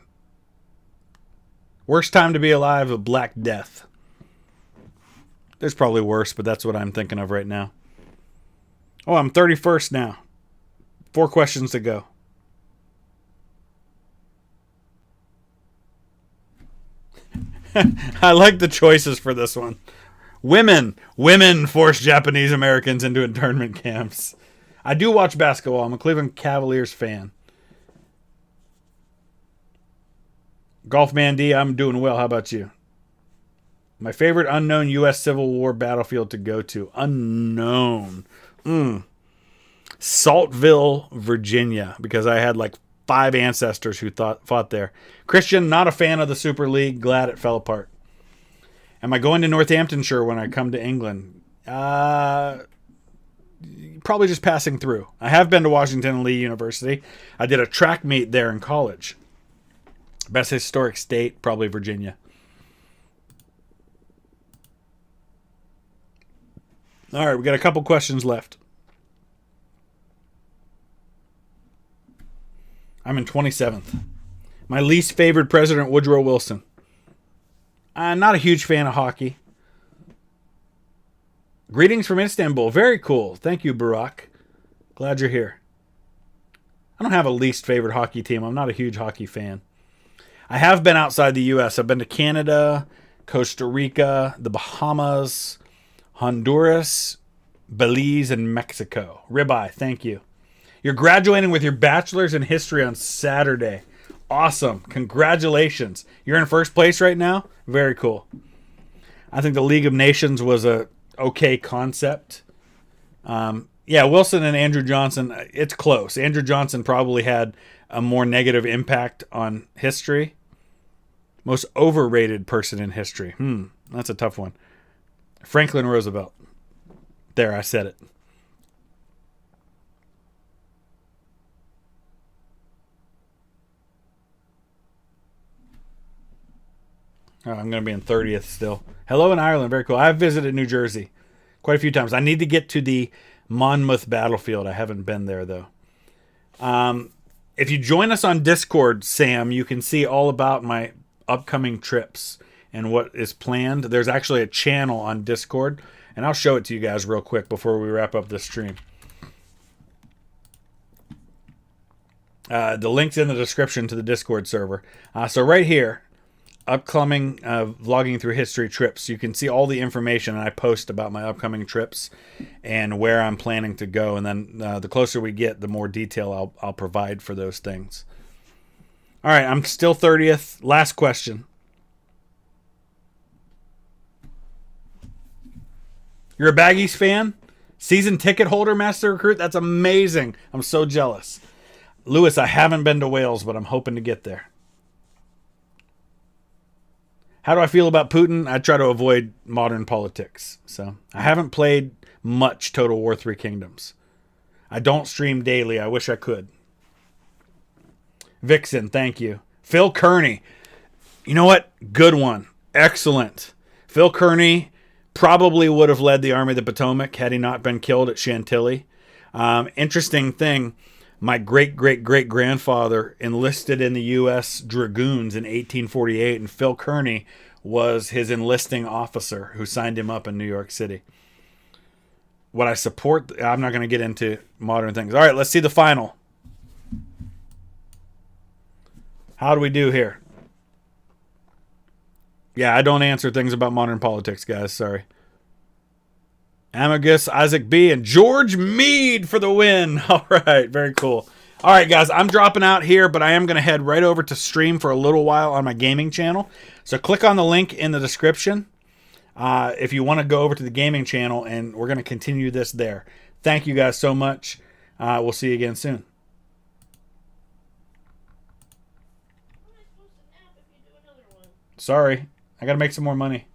Worst time to be alive, a Black Death. There's probably worse, but that's what I'm thinking of right now. Oh, I'm 31st now. 4 questions to go. I like the choices for this one. Women force Japanese Americans into internment camps. I do watch basketball. I'm a Cleveland Cavaliers fan. Golfman D, I'm doing well. How about you? My favorite unknown U.S. Civil War battlefield to go to. Unknown. Saltville, Virginia, because I had like 5 ancestors who fought there. Christian, not a fan of the Super League. Glad it fell apart. Am I going to Northamptonshire when I come to England? Probably just passing through. I have been to Washington and Lee University. I did a track meet there in college. Best historic state, probably Virginia. All right, we got a couple questions left. I'm in 27th. My least favorite president, Woodrow Wilson. I'm not a huge fan of hockey. Greetings from Istanbul. Very cool. Thank you, Barack. Glad you're here. I don't have a least favorite hockey team. I'm not a huge hockey fan. I have been outside the U.S. I've been to Canada, Costa Rica, the Bahamas, Honduras, Belize, and Mexico. Ribeye, thank you. You're graduating with your bachelor's in history on Saturday. Awesome. Congratulations. You're in first place right now? Very cool. I think the League of Nations was a okay concept. Yeah, Wilson and Andrew Johnson, it's close. Andrew Johnson probably had a more negative impact on history. Most overrated person in history. That's a tough one. Franklin Roosevelt. There, I said it. Oh, I'm going to be in 30th still. Hello in Ireland. Very cool. I've visited New Jersey quite a few times. I need to get to the Monmouth battlefield. I haven't been there, though. If you join us on Discord, Sam, you can see all about my upcoming trips and what is planned. There's actually a channel on Discord, And I'll show it to you guys real quick before we wrap up this stream. The link's in the description to the Discord server. So right here, upcoming vlogging through history trips. You can see all the information I post about my upcoming trips and where I'm planning to go. And then the closer we get, the more detail I'll provide for those things. All right, I'm still 30th. Last question. You're a Baggies fan? Season ticket holder, Master Recruit? That's amazing. I'm so jealous. Lewis, I haven't been to Wales, but I'm hoping to get there. How do I feel about Putin? I try to avoid modern politics. So I haven't played much Total War 3 Kingdoms. I don't stream daily. I wish I could. Vixen, thank you. Phil Kearney. You know what? Good one. Excellent. Phil Kearney probably would have led the Army of the Potomac had he not been killed at Chantilly. Interesting thing, my great-great-great-grandfather enlisted in the U.S. Dragoons in 1848, and Phil Kearney was his enlisting officer who signed him up in New York City. What I support, I'm not going to get into modern things. All right, let's see the final. How do we do here? Yeah, I don't answer things about modern politics, guys. Sorry. Amagus, Isaac B, and George Meade for the win. All right, very cool. All right, guys, I'm dropping out here, but I am going to head right over to stream for a little while on my gaming channel. So click on the link in the description if you want to go over to the gaming channel, and we're going to continue this there. Thank you guys so much. We'll see you again soon. Sorry. I got to make some more money.